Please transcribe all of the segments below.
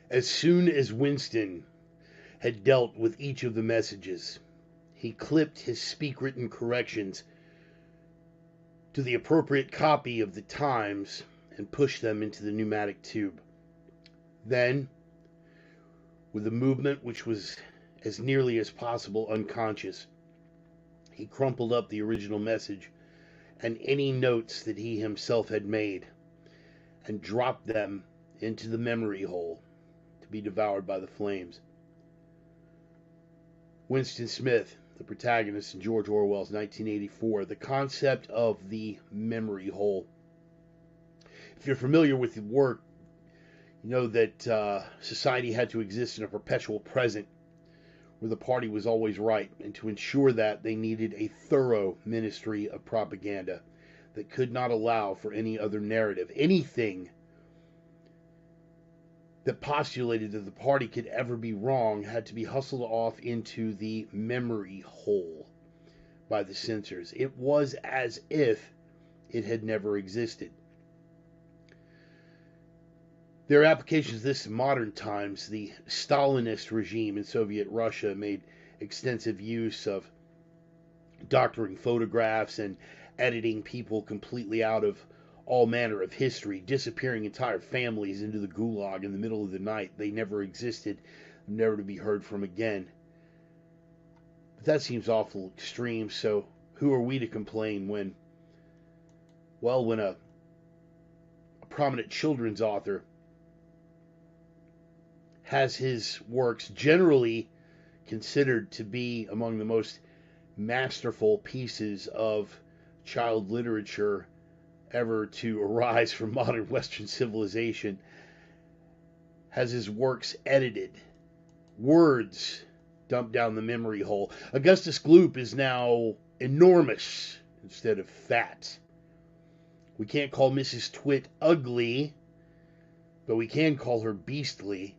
As soon as Winston had dealt with each of the messages, he clipped his speak-written corrections to the appropriate copy of the Times and pushed them into the pneumatic tube. Then, with a movement which was as nearly as possible unconscious, he crumpled up the original message and any notes that he himself had made and dropped them into the memory hole to be devoured by the flames. Winston Smith, the protagonist in George Orwell's 1984, the concept of the memory hole. If you're familiar with the work, you know that society had to exist in a perpetual present where the party was always right, and to ensure that they needed a thorough ministry of propaganda that could not allow for any other narrative. Anything that postulated that the party could ever be wrong had to be hustled off into the memory hole by the censors. It was as if it had never existed. There are applications of this in modern times. The Stalinist regime in Soviet Russia made extensive use of doctoring photographs and editing people completely out of all manner of history, disappearing entire families into the gulag in the middle of the night. They never existed, never to be heard from again. But that seems awful extreme, so who are we to complain when a prominent children's author has his works generally considered to be among the most masterful pieces of child literature ever to arise from modern Western civilization, has his works edited, words dumped down the memory hole. Augustus Gloop is now enormous instead of fat. We can't call Mrs. Twit ugly, but we can call her beastly,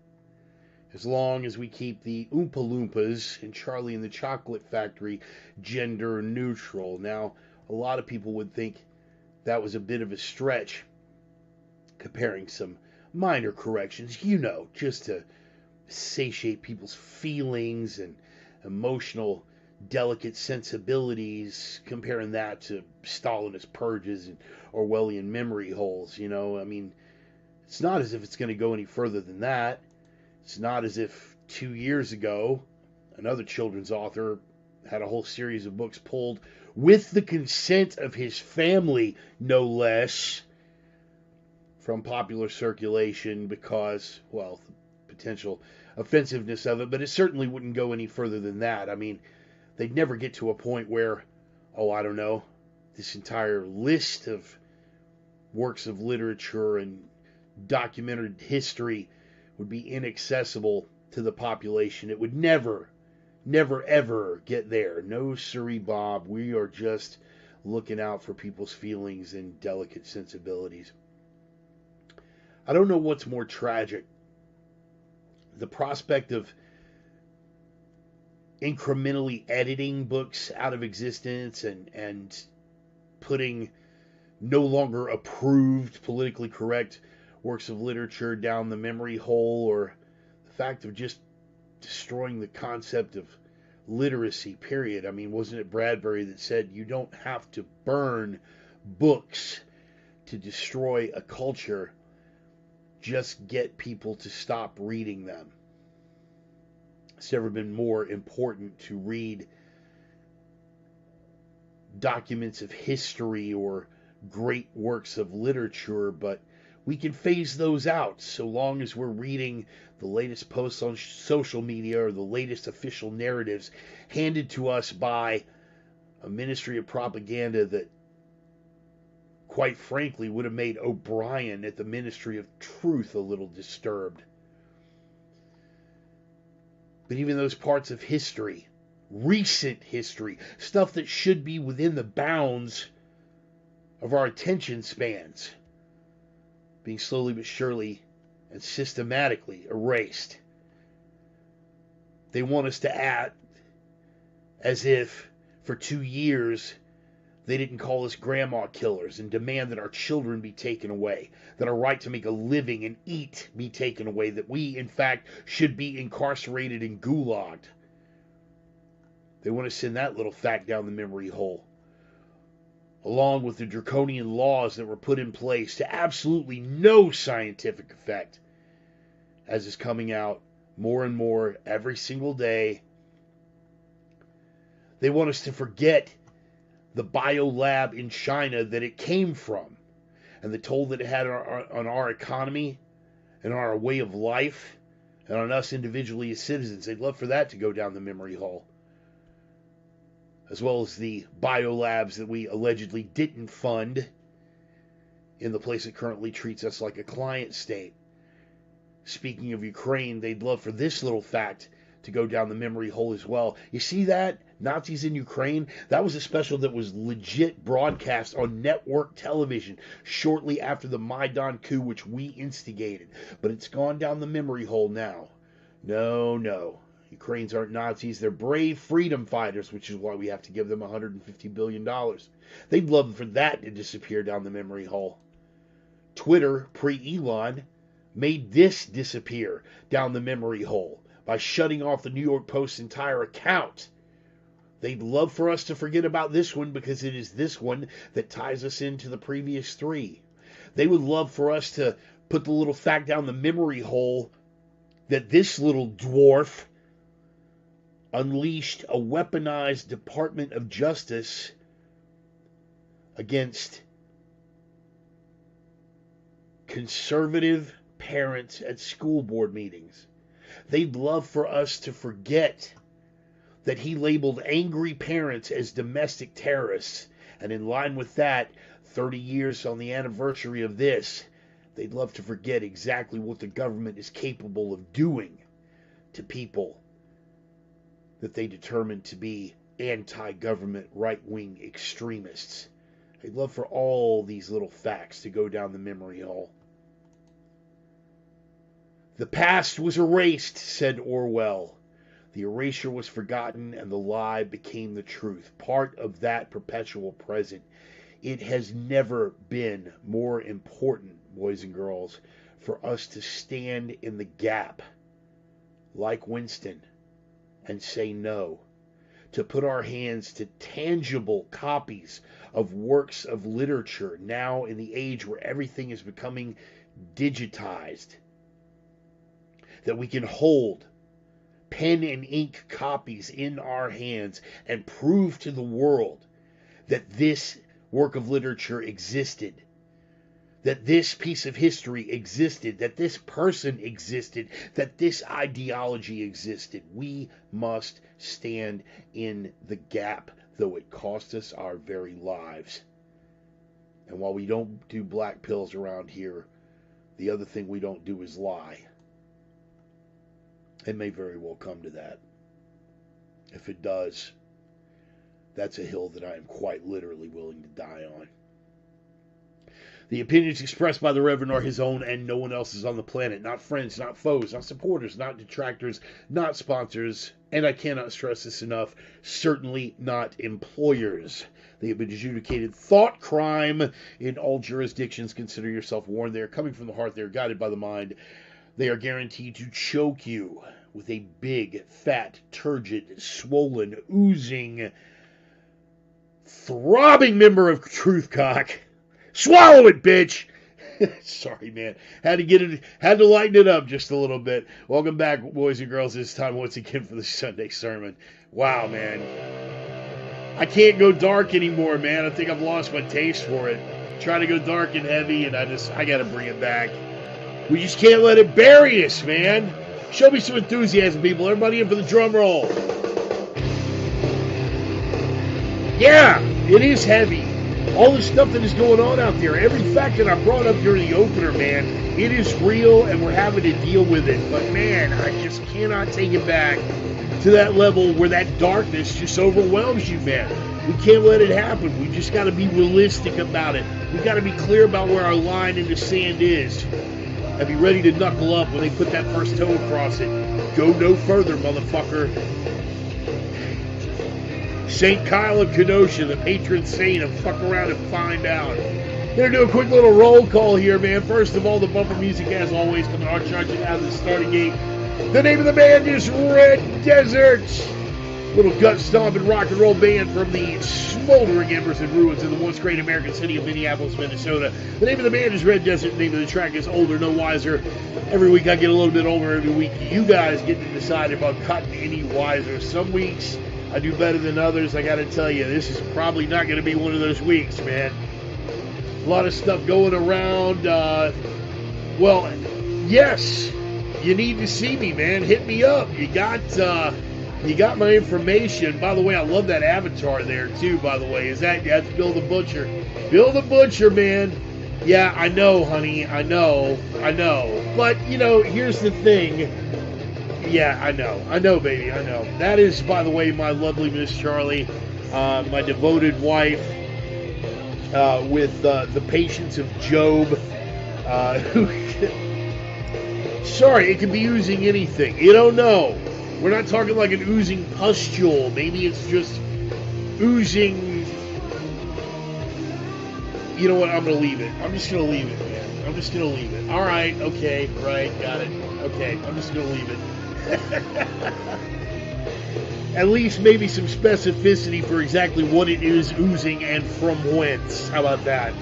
as long as we keep the Oompa Loompas and Charlie and the Chocolate Factory gender neutral. Now, a lot of people would think that was a bit of a stretch, comparing some minor corrections, just to satiate people's feelings and emotional, delicate sensibilities, comparing that to Stalinist purges and Orwellian memory holes. It's not as if it's going to go any further than that. It's not as if 2 years ago another children's author had a whole series of books pulled with the consent of his family, no less, from popular circulation because, the potential offensiveness of it, but it certainly wouldn't go any further than that. They'd never get to a point where, this entire list of works of literature and documented history would be inaccessible to the population. It would never ever get there. No siree, Bob. We are just looking out for people's feelings and delicate sensibilities. I don't know what's more tragic. The prospect of incrementally editing books out of existence and putting no longer approved, politically correct works of literature down the memory hole, or the fact of just destroying the concept of literacy, period. Wasn't it Bradbury that said you don't have to burn books to destroy a culture, just get people to stop reading them? It's never been more important to read documents of history or great works of literature, but we can phase those out so long as we're reading the latest posts on social media or the latest official narratives handed to us by a ministry of propaganda that, quite frankly, would have made O'Brien at the Ministry of Truth a little disturbed. But even those parts of history, recent history, stuff that should be within the bounds of our attention spans, being slowly but surely and systematically erased. They want us to act as if for 2 years They didn't call us grandma killers and demand that our children be taken away, that our right to make a living and eat be taken away, that we, in fact, should be incarcerated and gulagged. They want to send that little fact down the memory hole, along with the draconian laws that were put in place to absolutely no scientific effect, as is coming out more and more every single day. They want us to forget the biolab in China that it came from, and the toll that it had on our economy and on our way of life and on us individually as citizens. They'd love for that to go down the memory hole, as well as the biolabs that we allegedly didn't fund in the place that currently treats us like a client state. Speaking of Ukraine, they'd love for this little fact to go down the memory hole as well. You see that? Nazis in Ukraine? That was a special that was legit broadcast on network television shortly after the Maidan coup, which we instigated. But it's gone down the memory hole now. No. Ukrainians aren't Nazis. They're brave freedom fighters, which is why we have to give them $150 billion. They'd love for that to disappear down the memory hole. Twitter, pre-Elon, made this disappear down the memory hole by shutting off the New York Post's entire account. They'd love for us to forget about this one because it is this one that ties us into the previous three. They would love for us to put the little fact down the memory hole that this little dwarf unleashed a weaponized Department of Justice against conservative parents at school board meetings. They'd love for us to forget that he labeled angry parents as domestic terrorists. And in line with that, 30 years on the anniversary of this, they'd love to forget exactly what the government is capable of doing to people that they determine to be anti-government right-wing extremists. They'd love for all these little facts to go down the memory hole. The past was erased, said Orwell. The erasure was forgotten and the lie became the truth, part of that perpetual present. It has never been more important, boys and girls, for us to stand in the gap, like Winston, and say no, to put our hands to tangible copies of works of literature now in the age where everything is becoming digitized, that we can hold pen and ink copies in our hands and prove to the world that this work of literature existed, that this piece of history existed, that this person existed, that this ideology existed. We must stand in the gap, though it cost us our very lives. And while we don't do black pills around here, the other thing we don't do is lie. It may very well come to that. If it does, that's a hill that I am quite literally willing to die on. The opinions expressed by the Reverend are his own and no one else's on the planet. Not friends, not foes, not supporters, not detractors, not sponsors, and I cannot stress this enough, certainly not employers. They have been adjudicated thought crime in all jurisdictions. Consider yourself warned. They are coming from the heart. They are guided by the mind. They are guaranteed to choke you with a big, fat, turgid, swollen, oozing, throbbing member of Truthcock. Swallow it, bitch! Sorry, man. Had to lighten it up just a little bit. Welcome back, boys and girls, this time once again for the Sunday sermon. Wow, man. I can't go dark anymore, man. I think I've lost my taste for it. Try to go dark and heavy, and I gotta bring it back. We just can't let it bury us, man. Show me some enthusiasm, people. Everybody in for the drum roll. Yeah, it is heavy. All the stuff that is going on out there, every fact that I brought up during the opener, man, it is real and we're having to deal with it. But man, I just cannot take it back to that level where that darkness just overwhelms you, man. We can't let it happen. We just got to be realistic about it. We got to be clear about where our line in the sand is. And be ready to knuckle up when they put that first toe across it. Go no further, motherfucker. St. Kyle of Kenosha, the patron saint of Fuck Around and Find Out. Gonna do a quick little roll call here, man. First of all, the bumper music, as always, coming hard charging out of the starting gate. The name of the band is Red Desert. Little gut-stomping rock and roll band from the smoldering embers and ruins in the once great American city of Minneapolis, Minnesota. The name of the band is Red Desert. The name of the track is Older, No Wiser. Every week I get a little bit older. Every week you guys get to decide if I'm cutting any wiser. Some weeks I do better than others. I got to tell you, this is probably not going to be one of those weeks, man. A lot of stuff going around. Well, yes, you need to see me, man. Hit me up. You got my information. By the way, I love that avatar there too. By the way, that's Bill the Butcher. Bill the Butcher, man. Yeah, I know, honey. I know. But here's the thing. Yeah, I know, baby. I know. That is, by the way, my lovely Miss Charlie, my devoted wife. With the patience of Job, sorry, it could be oozing anything. You don't know. We're not talking like an oozing pustule. Maybe it's just oozing. You know what? I'm going to leave it. I'm just going to leave it, man. I'm just going to leave it. All right. Okay. Right. Got it. Okay. I'm just going to leave it. At least maybe some specificity for exactly what it is oozing and from whence. How about that?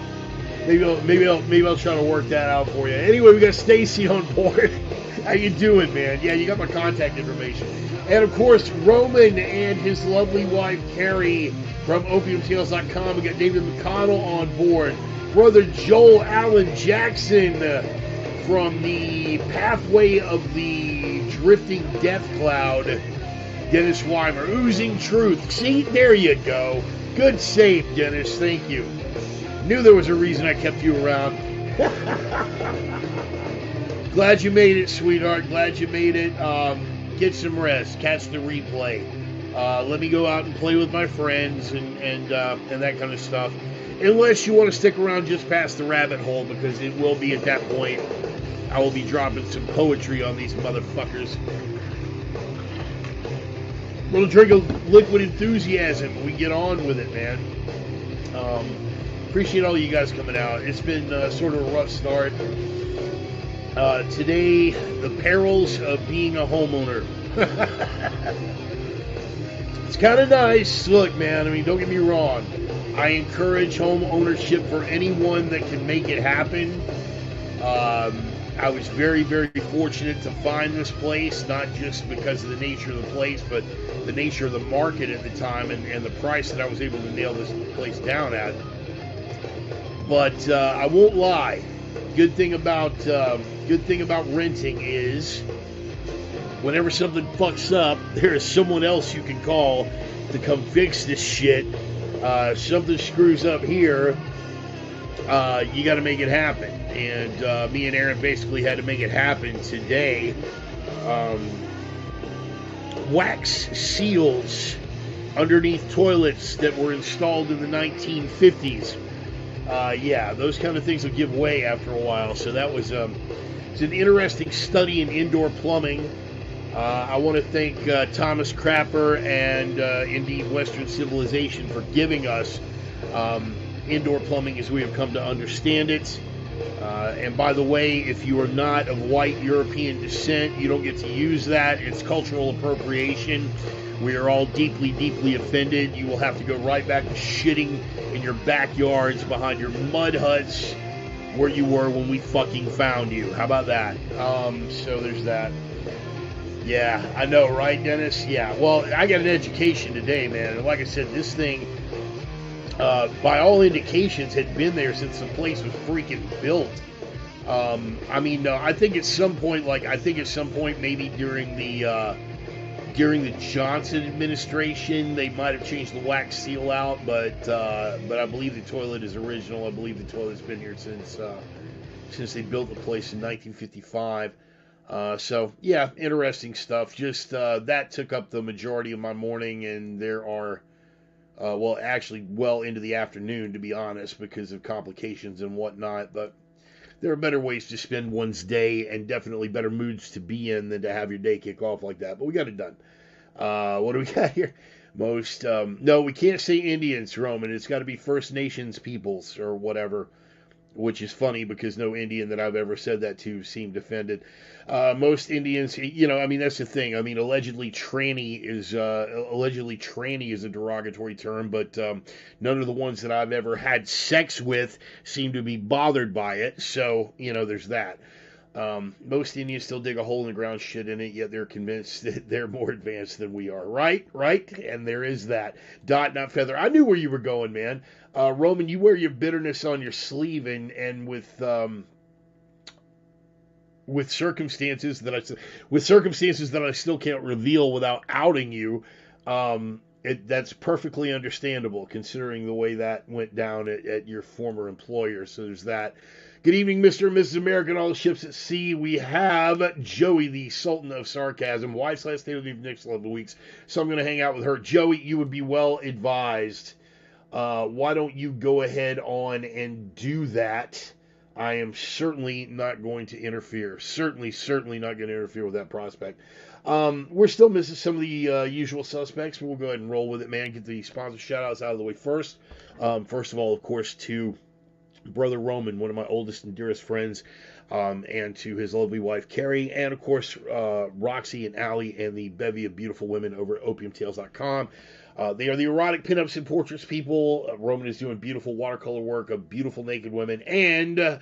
Maybe I'll try to work that out for you. Anyway, we got Stacy on board. How you doing, man? Yeah, you got my contact information. And of course, Roman and his lovely wife Carrie from OpiumTales.com. We got David McConnell on board. Brother Joel Allen Jackson from the Pathway of the Drifting Death Cloud. Dennis Weimer, Oozing Truth. See, there you go. Good save, Dennis. Thank you. Knew there was a reason I kept you around. Glad you made it, sweetheart. Glad you made it. Get some rest. Catch the replay. Let me go out and play with my friends and that kind of stuff. Unless you want to stick around just past the rabbit hole, because it will be at that point. I will be dropping some poetry on these motherfuckers. Little drink of liquid enthusiasm. We get on with it, man. Appreciate all you guys coming out. It's been sort of a rough start. Today, the perils of being a homeowner. It's kind of nice. Look, man, I mean, don't get me wrong. I encourage home ownership for anyone that can make it happen. I was very, very fortunate to find this place, not just because of the nature of the place, but the nature of the market at the time and the price that I was able to nail this place down at. But I won't lie. Good thing about renting is whenever something fucks up, there is someone else you can call to come fix this shit. Something screws up here. You got to make it happen. And me and Aaron basically had to make it happen today. Wax seals underneath toilets that were installed in the 1950s. Yeah, those kind of things will give way after a while. So that was it's an interesting study in indoor plumbing. I want to thank Thomas Crapper and indeed Western Civilization for giving us indoor plumbing as we have come to understand it. And by the way, if you are not of white European descent, you don't get to use that. It's cultural appropriation. We are all deeply, deeply offended. You will have to go right back to shitting in your backyards behind your mud huts where you were when we fucking found you. How about that? So there's that. Yeah, I know, right, Dennis? Yeah, well, I got an education today, man. And like I said, this thing, by all indications, had been there since the place was freaking built. I mean, I think at some point, maybe during the Johnson administration, they might have changed the wax seal out, but I believe the toilet is original. I believe the toilet's been here since they built the place in 1955. So yeah, interesting stuff. Just that took up the majority of my morning, and there are well into the afternoon, to be honest, because of complications and whatnot. But there are better ways to spend one's day, and definitely better moods to be in than to have your day kick off like that. But we got it done. What do we got here? No, we can't say Indians, Roman. It's got to be First Nations peoples or whatever, which is funny because no Indian that I've ever said that to seemed offended. Most Indians, I mean, that's the thing. I mean, allegedly tranny is a derogatory term, but none of the ones that I've ever had sex with seem to be bothered by it. So, there's that. Most Indians still dig a hole in the ground, shit in it, yet they're convinced that they're more advanced than we are. Right? And there is that. Dot, not feather. I knew where you were going, man. Roman, you wear your bitterness on your sleeve, and with circumstances that I still can't reveal without outing you. That's perfectly understandable considering the way that went down at your former employer. So there's that. Good evening, Mr. and Mrs. America and all the ships at sea. We have Joey, the Sultan of Sarcasm. Wife's last day will be for the next 11 weeks, so I'm going to hang out with her. Joey, you would be well advised. Why don't you go ahead on and do that? I am certainly not going to interfere. Certainly not going to interfere with that prospect. We're still missing some of the usual suspects, but we'll go ahead and roll with it, man. Get the sponsor shout-outs out of the way first. First of all, of course, to Brother Roman, one of my oldest and dearest friends, and to his lovely wife, Carrie, and, of course, Roxy and Allie and the bevy of beautiful women over at opiumtales.com. They are the erotic pinups and portraits people. Roman is doing beautiful watercolor work of beautiful naked women and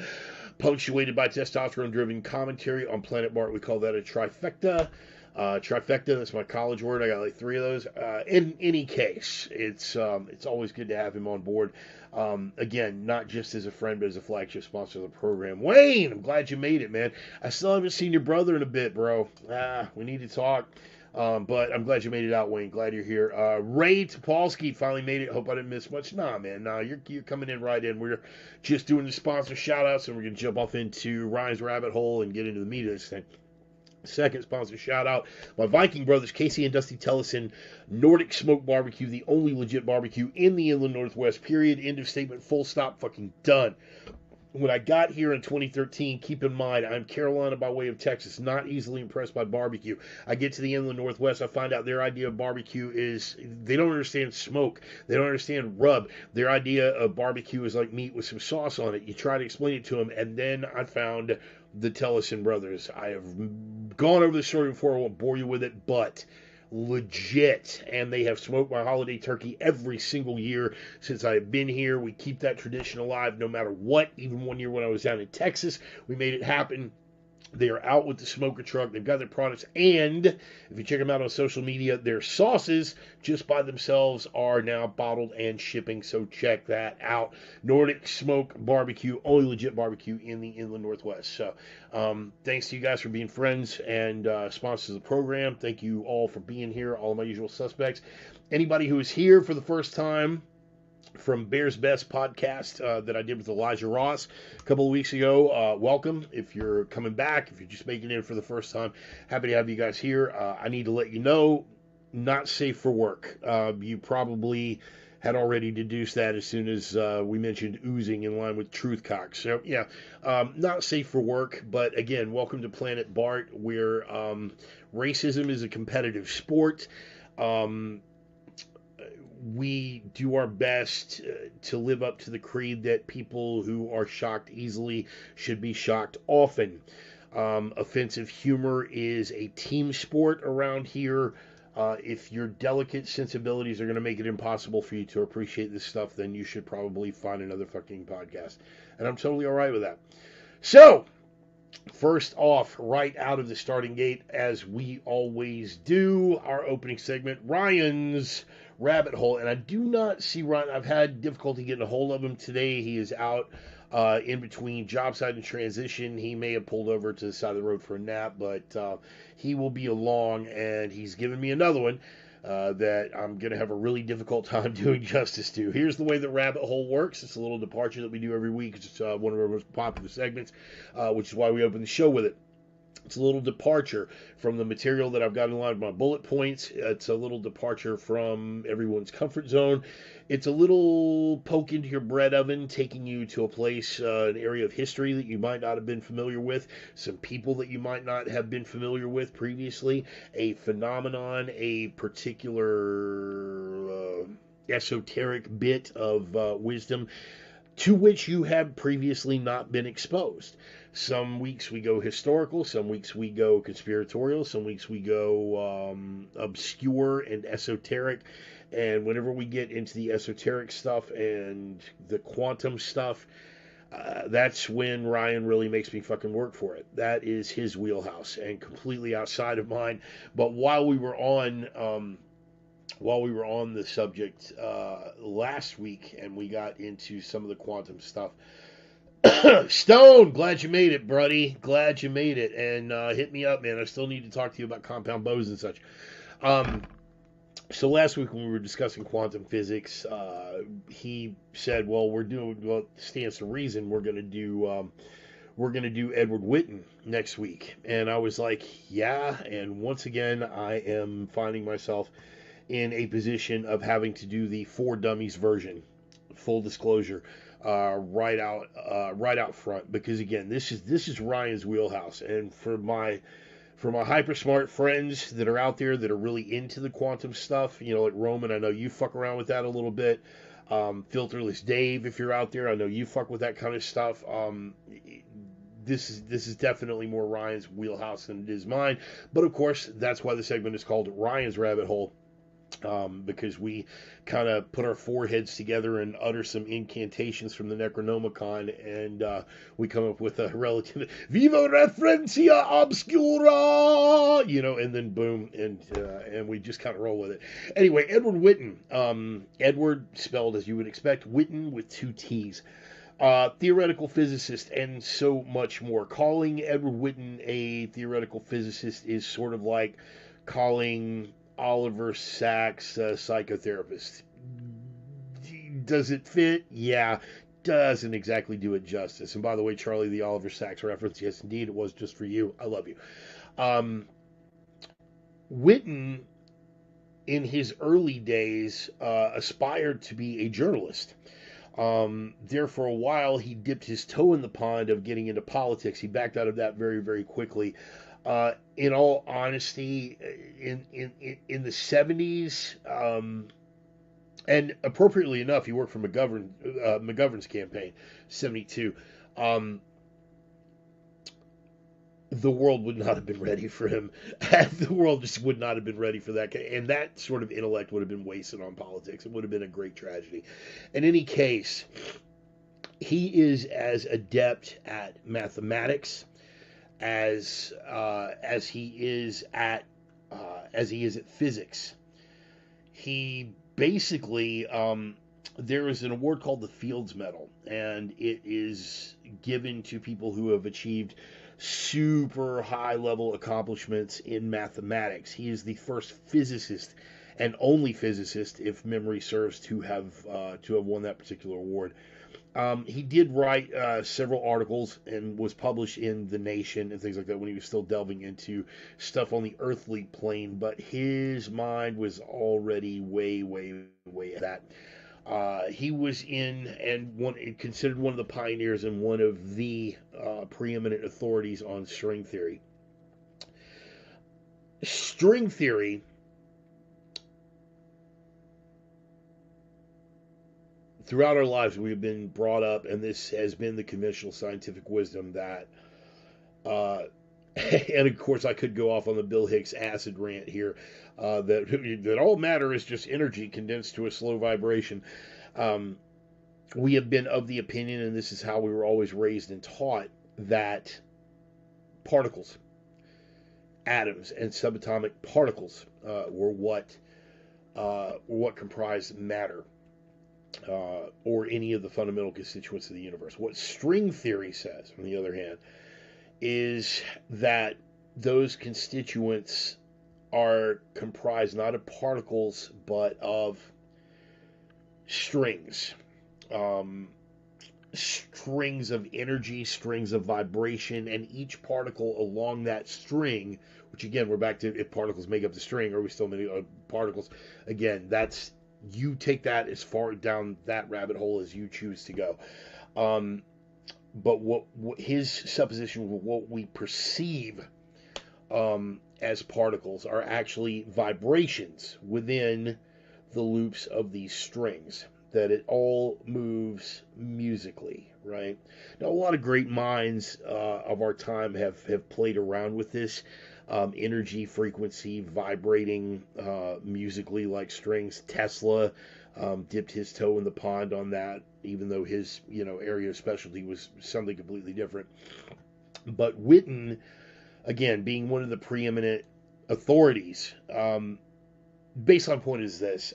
punctuated by testosterone-driven commentary on Planet Bart. We call that a trifecta. Trifecta, that's my college word. I got like 3 of those. In any case, it's always good to have him on board. Again, not just as a friend, but as a flagship sponsor of the program. Wayne, I'm glad you made it, man. I still haven't seen your brother in a bit, bro. We need to talk. But I'm glad you made it out, Wayne. Glad you're here. Ray Topolsky finally made it. Hope I didn't miss much. Nah, man. Nah, you're coming in right in. We're just doing the sponsor shout-outs, and we're going to jump off into Ryan's rabbit hole and get into the meat of this thing. Second sponsor shout out, my Viking brothers, Casey and Dusty Tellison, Nordic Smoke Barbecue, the only legit barbecue in the Inland Northwest, period, end of statement, full stop, fucking done. When I got here in 2013, keep in mind, I'm Carolina by way of Texas, not easily impressed by barbecue. I get to the Inland Northwest, I find out their idea of barbecue is, they don't understand smoke. They don't understand rub. Their idea of barbecue is like meat with some sauce on it. You try to explain it to them, and then I found the Tellison brothers. I have gone over this story before, I won't bore you with it, but legit, and they have smoked my holiday turkey every single year since I've been here. We keep that tradition alive no matter what. Even one year when I was down in Texas, we made it happen. They are out with the smoker truck. They've got their products, and if you check them out on social media, their sauces just by themselves are now bottled and shipping, so check that out. Nordic Smoke Barbecue, only legit barbecue in the Inland Northwest. So thanks to you guys for being friends and sponsors of the program. Thank you all for being here, all of my usual suspects. Anybody who is here for the first time from Bears Best podcast that I did with Elijah Ross a couple of weeks ago. Welcome. If you're coming back, if you're just making it in for the first time, happy to have you guys here. I need to let you know, not safe for work. You probably had already deduced that as soon as we mentioned oozing in line with truth cock. So, yeah, not safe for work. But, again, welcome to Planet Bart, where racism is a competitive sport. We do our best to live up to the creed that people who are shocked easily should be shocked often. Offensive humor is a team sport around here. If your delicate sensibilities are going to make it impossible for you to appreciate this stuff, then you should probably find another fucking podcast. And I'm totally all right with that. So, first off, right out of the starting gate, as we always do, our opening segment, Ryan's Rabbit Hole. And I do not see Ryan. I've had difficulty getting a hold of him today. He is out in between job site and transition. He may have pulled over to the side of the road for a nap, but he will be along, and he's given me another one that I'm going to have a really difficult time doing justice to. Here's the way the Rabbit Hole works. It's a little departure that we do every week. It's one of our most popular segments, which is why we open the show with it. It's a little departure from the material that I've got in line of my bullet points. It's a little departure from everyone's comfort zone. It's a little poke into your bread oven, taking you to a place, an area of history that you might not have been familiar with, some people that you might not have been familiar with previously, a phenomenon, a particular esoteric bit of wisdom to which you have previously not been exposed. Some weeks we go historical, some weeks we go conspiratorial, some weeks we go obscure and esoteric. And whenever we get into the esoteric stuff and the quantum stuff, that's when Ryan really makes me fucking work for it. That is his wheelhouse and completely outside of mine. But while we were on the subject last week and we got into some of the quantum stuff, Stone, glad you made it, buddy. Glad you made it. And hit me up, man. I still need to talk to you about compound bows and such. So last week when we were discussing quantum physics, he said, "Well, stands to reason we're gonna do Edward Witten next week." And I was like, "Yeah." And once again, I am finding myself in a position of having to do the For Dummies version. Full disclosure, right out front, because again, this is Ryan's wheelhouse, and for my hyper smart friends that are out there that are really into the quantum stuff, like Roman, I know you fuck around with that a little bit. Filterless Dave, if you're out there, I know you fuck with that kind of stuff. This is definitely more Ryan's wheelhouse than it is mine, but of course that's why the segment is called Ryan's Rabbit Hole. Because we kind of put our foreheads together and utter some incantations from the Necronomicon, and we come up with a relative Viva Referencia Obscura, and then boom, and we just kind of roll with it. Anyway, Edward Witten, Edward spelled as you would expect, Witten with 2 T's. Theoretical physicist and so much more. Calling Edward Witten a theoretical physicist is sort of like calling Oliver Sacks a psychotherapist. Does it fit? Yeah. Doesn't exactly do it justice. And by the way, Charlie, the Oliver Sacks reference, yes, indeed, it was just for you. I love you. Witten, in his early days, aspired to be a journalist. There for a while, he dipped his toe in the pond of getting into politics. He backed out of that very, very quickly. In all honesty, in the 70s, and appropriately enough, he worked for McGovern's campaign, 72. The world would not have been ready for him. The world just would not have been ready for that. And that sort of intellect would have been wasted on politics. It would have been a great tragedy. In any case, he is as adept at mathematics as he is at physics. He basically there is an award called the Fields Medal, and it is given to people who have achieved super high level accomplishments in mathematics. He is the first physicist and only physicist, if memory serves, to have won that particular award. He did write several articles and was published in The Nation and things like that when he was still delving into stuff on the earthly plane, but his mind was already way, way, way at that. He was considered one of the pioneers and one of the preeminent authorities on string theory. String theory throughout our lives, we have been brought up, and this has been the conventional scientific wisdom that, and of course, I could go off on the Bill Hicks acid rant here, that all matter is just energy condensed to a slow vibration. We have been of the opinion, and this is how we were always raised and taught, that particles, atoms, and subatomic particles were what comprised matter. Or any of the fundamental constituents of the universe. What string theory says, on the other hand, is that those constituents are comprised not of particles, but of strings. strings of energy, strings of vibration, and each particle along that string, which again, we're back to if particles make up the string, or we still many particles. Again, that's, you take that as far down that rabbit hole as you choose to go. But what his supposition, what we perceive as particles, are actually vibrations within the loops of these strings, that it all moves musically, right? Now, a lot of great minds of our time have played around with this energy, frequency, vibrating musically like strings. Tesla dipped his toe in the pond on that, even though his area of specialty was something completely different. But Witten, again, being one of the preeminent authorities, baseline point is this: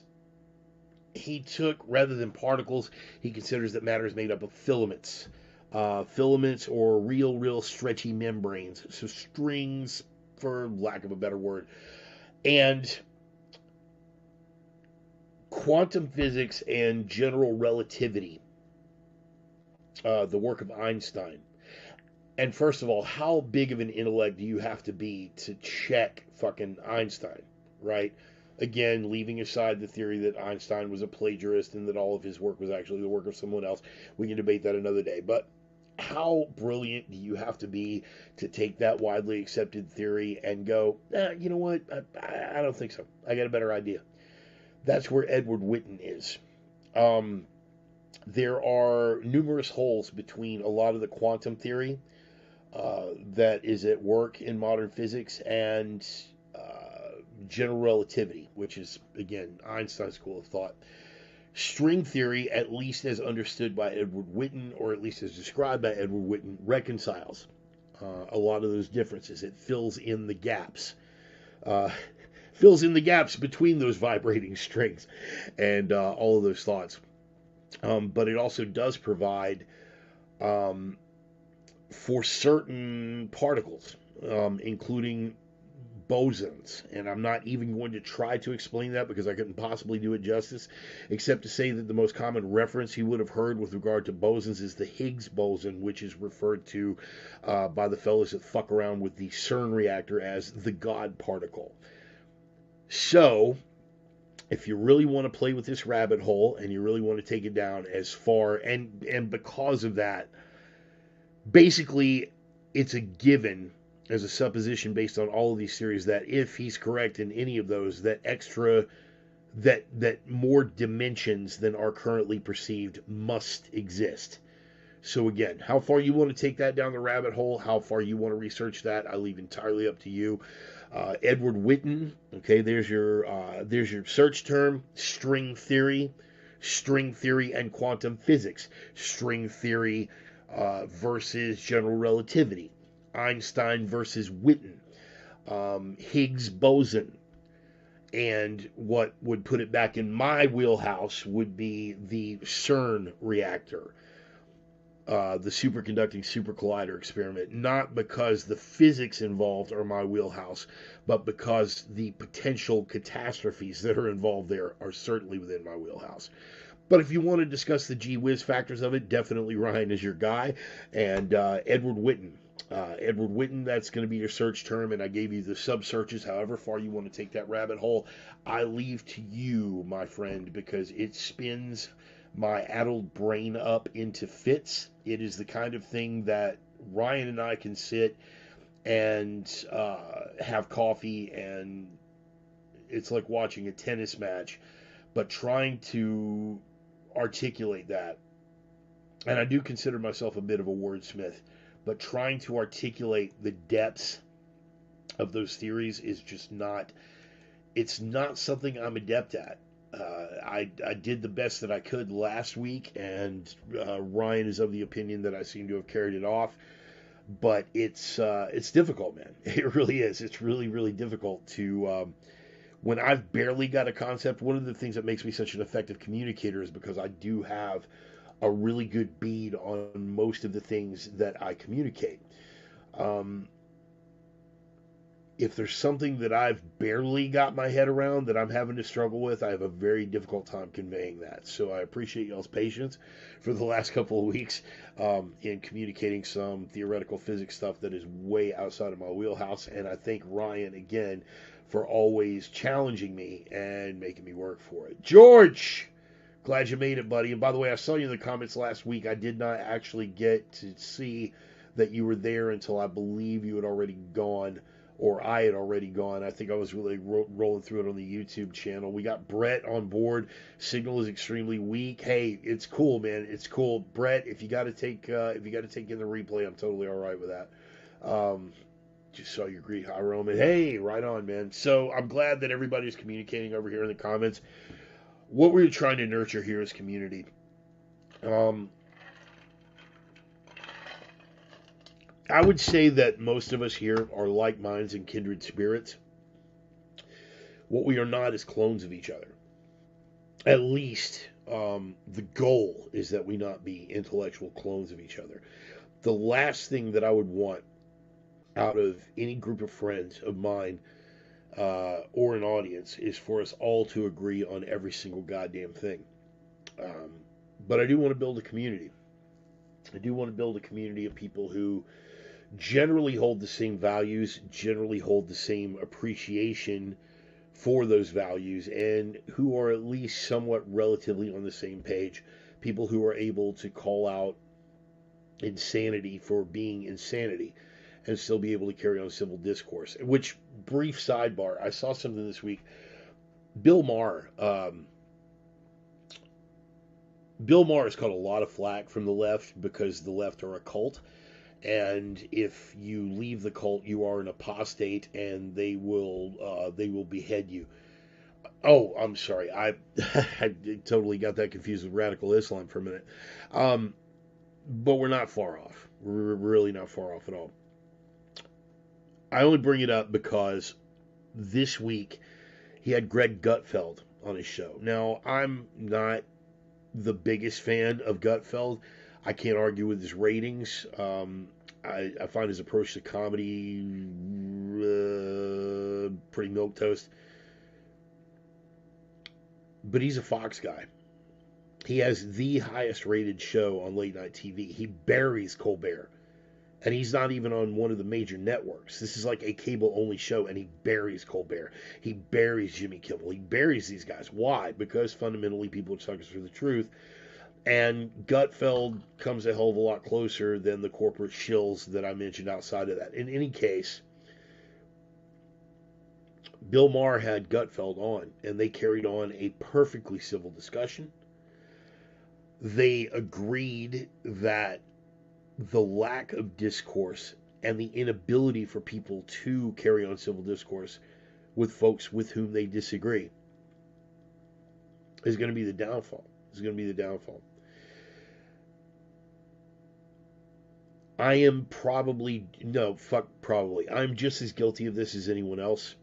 he took, rather than particles, he considers that matter is made up of filaments. Filaments, or real stretchy membranes. So strings, for lack of a better word. And quantum physics and general relativity, the work of Einstein. And first of all, how big of an intellect do you have to be to check fucking Einstein, right? Again, leaving aside the theory that Einstein was a plagiarist and that all of his work was actually the work of someone else. We can debate that another day. But how brilliant do you have to be to take that widely accepted theory and go, you know what, I don't think so. I got a better idea. That's where Edward Witten is. There are numerous holes between a lot of the quantum theory that is at work in modern physics and general relativity, which is, again, Einstein's school of thought. String theory, at least as understood by Edward Witten, or at least as described by Edward Witten, reconciles a lot of those differences. It fills in the gaps. Between those vibrating strings and all of those thoughts. But it also does provide for certain particles, including bosons. And I'm not even going to try to explain that because I couldn't possibly do it justice, except to say that the most common reference you would have heard with regard to bosons is the Higgs boson, which is referred to by the fellows that fuck around with the CERN reactor as the God particle. So, if you really want to play with this rabbit hole and you really want to take it down as far, and because of that, basically it's a given as a supposition based on all of these theories that if he's correct in any of those, that more dimensions than are currently perceived must exist. So again, how far you want to take that down the rabbit hole, how far you want to research that, I leave entirely up to you. Edward Witten, okay, there's your search term: string theory and quantum physics, string theory versus general relativity, Einstein versus Witten, Higgs boson. And what would put it back in my wheelhouse would be the CERN reactor, the superconducting super collider experiment, not because the physics involved are my wheelhouse, but because the potential catastrophes that are involved there are certainly within my wheelhouse. But if you want to discuss the gee whiz factors of it, definitely Ryan is your guy. And Edward Witten. Edward Witten, that's going to be your search term, and I gave you the sub-searches, however far you want to take that rabbit hole. I leave to you, my friend, because it spins my addled brain up into fits. It is the kind of thing that Ryan and I can sit and have coffee, and it's like watching a tennis match, but trying to articulate that. And I do consider myself a bit of a wordsmith, but trying to articulate the depths of those theories is just not, it's not something I'm adept at. I did the best that I could last week, and Ryan is of the opinion that I seem to have carried it off. But it's difficult, man. It really is. It's really, really difficult to, when I've barely got a concept. One of the things that makes me such an effective communicator is because I do have a really good bead on most of the things that I communicate. if there's something that I've barely got my head around that I'm having to struggle with, I have a very difficult time conveying that. So I appreciate y'all's patience for the last couple of weeks in communicating some theoretical physics stuff that is way outside of my wheelhouse. And I thank Ryan again for always challenging me and making me work for it. George! Glad you made it, buddy. And by the way, I saw you in the comments last week. I did not actually get to see that you were there until I believe you had already gone, or I had already gone. I think I was really rolling through it on the YouTube channel. We got Brett on board. Signal is extremely weak. Hey, it's cool, man. It's cool, Brett. If you got to take in the replay, I'm totally all right with that. Just saw your greet, hi Roman. Hey, right on, man. So I'm glad that everybody's communicating over here in the comments. What we're trying to nurture here is community. I would say that most of us here are like minds and kindred spirits. What we are not is clones of each other. At least the goal is that we not be intellectual clones of each other. The last thing that I would want out of any group of friends of mine or an audience is for us all to agree on every single goddamn thing. But I do want to build a community. I do want to build a community of people who generally hold the same values, generally hold the same appreciation for those values, and who are at least somewhat relatively on the same page. People who are able to call out insanity for being insanity and still be able to carry on civil discourse. Which, brief sidebar, I saw something this week. Bill Maher has caught a lot of flack from the left because the left are a cult. And if you leave the cult, you are an apostate, and they will behead you. Oh, I'm sorry, I totally got that confused with radical Islam for a minute. But we're not far off. We're really not far off at all. I only bring it up because this week he had Greg Gutfeld on his show. Now, I'm not the biggest fan of Gutfeld. I can't argue with his ratings. I find his approach to comedy pretty milquetoast. But he's a Fox guy. He has the highest rated show on late night TV. He buries Colbert. And he's not even on one of the major networks. This is like a cable-only show, and he buries Colbert. He buries Jimmy Kimmel. He buries these guys. Why? Because fundamentally people are suckers for the truth. And Gutfeld comes a hell of a lot closer than the corporate shills that I mentioned outside of that. In any case, Bill Maher had Gutfeld on, and they carried on a perfectly civil discussion. They agreed that the lack of discourse and the inability for people to carry on civil discourse with folks with whom they disagree is going to be the downfall. I am I'm just as guilty of this as anyone else.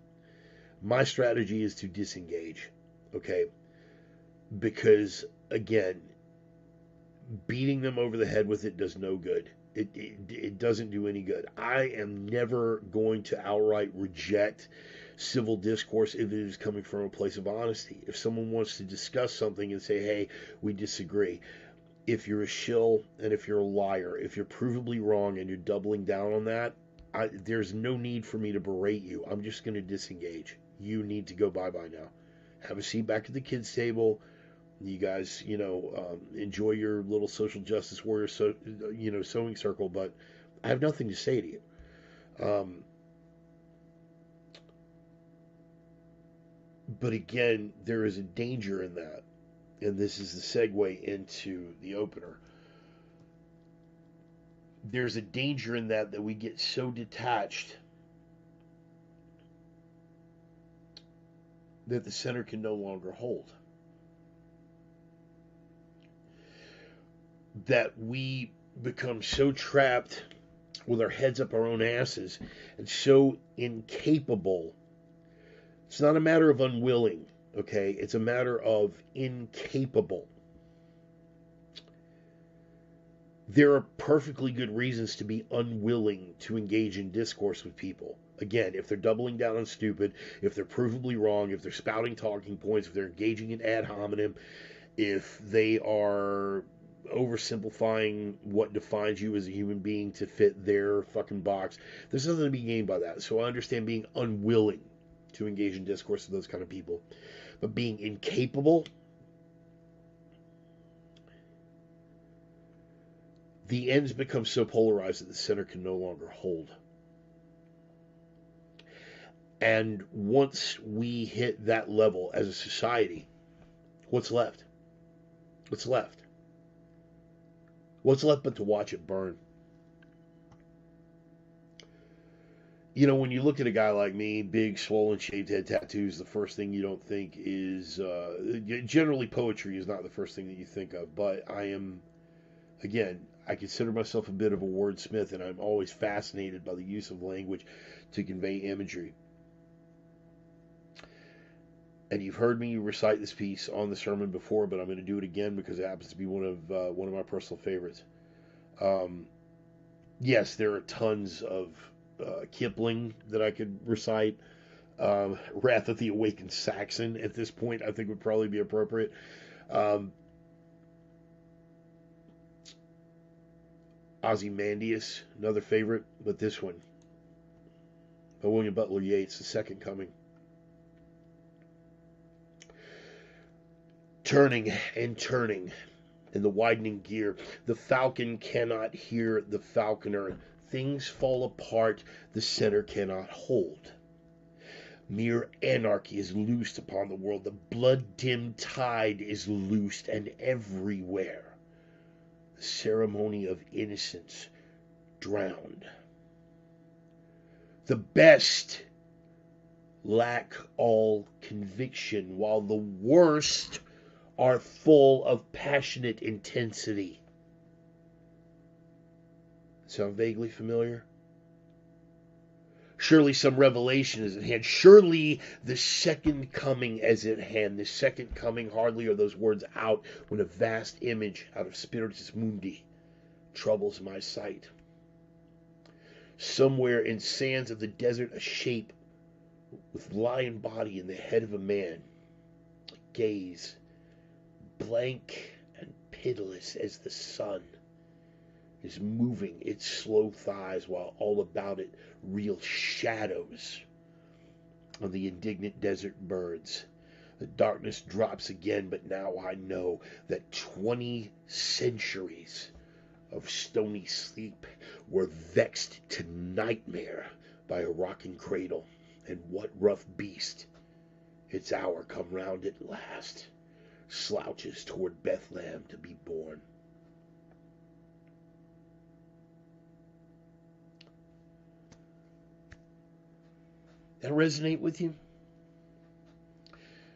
My strategy is to disengage, okay? Because, again, beating them over the head with it does no good. It doesn't do any good. I am never going to outright reject civil discourse if it is coming from a place of honesty. If someone wants to discuss something and say, hey, we disagree, if you're a shill and if you're a liar, if you're provably wrong and you're doubling down on that, there's no need for me to berate you. I'm just going to disengage. You need to go bye-bye now. Have a seat back at the kids' table. You guys, enjoy your little social justice warrior, sewing circle, but I have nothing to say to you. But again, there is a danger in that, and this is the segue into the opener. There's a danger in that we get so detached that the center can no longer hold. That we become so trapped with our heads up our own asses and so incapable. It's not a matter of unwilling, okay? It's a matter of incapable there are perfectly good reasons to be unwilling to engage in discourse with people. Again, if they're doubling down on stupid, if they're provably wrong, if they're spouting talking points, if they're engaging in ad hominem, if they are oversimplifying what defines you as a human being to fit their fucking box, there's nothing to be gained by that. So I understand being unwilling to engage in discourse with those kind of people. But being incapable, the ends become so polarized that the center can no longer hold. And once we hit that level as a society, what's left? What's left? What's left but to watch it burn? You know, when you look at a guy like me, big, swollen, shaved head tattoos, the first thing you don't think is, generally poetry is not the first thing that you think of, but I am, again, I consider myself a bit of a wordsmith, and I'm always fascinated by the use of language to convey imagery. And you've heard me recite this piece on the sermon before, but I'm going to do it again because it happens to be one of my personal favorites. Yes, there are tons of Kipling that I could recite. Wrath of the Awakened Saxon at this point I think would probably be appropriate. Ozymandias, another favorite, but this one by William Butler Yeats, The Second Coming. Turning and turning in the widening gear, the falcon cannot hear the falconer. Things fall apart, the center cannot hold. Mere anarchy is loosed upon the world. The blood-dimmed tide is loosed, and everywhere the ceremony of innocence drowned. The best lack all conviction, while the worst are full of passionate intensity. Sound vaguely familiar? Surely some revelation is at hand. Surely the second coming is at hand. The second coming, hardly are those words out when a vast image out of Spiritus Mundi troubles my sight. Somewhere in sands of the desert, a shape with lion body and the head of a man. Gaze, blank and pitiless as the sun, is moving its slow thighs while all about it reel shadows of the indignant desert birds. The darkness drops again, but now I know that 20 centuries of stony sleep were vexed to nightmare by a rocking cradle, and what rough beast, its hour come round at last, slouches toward Bethlehem to be born. That resonate with you?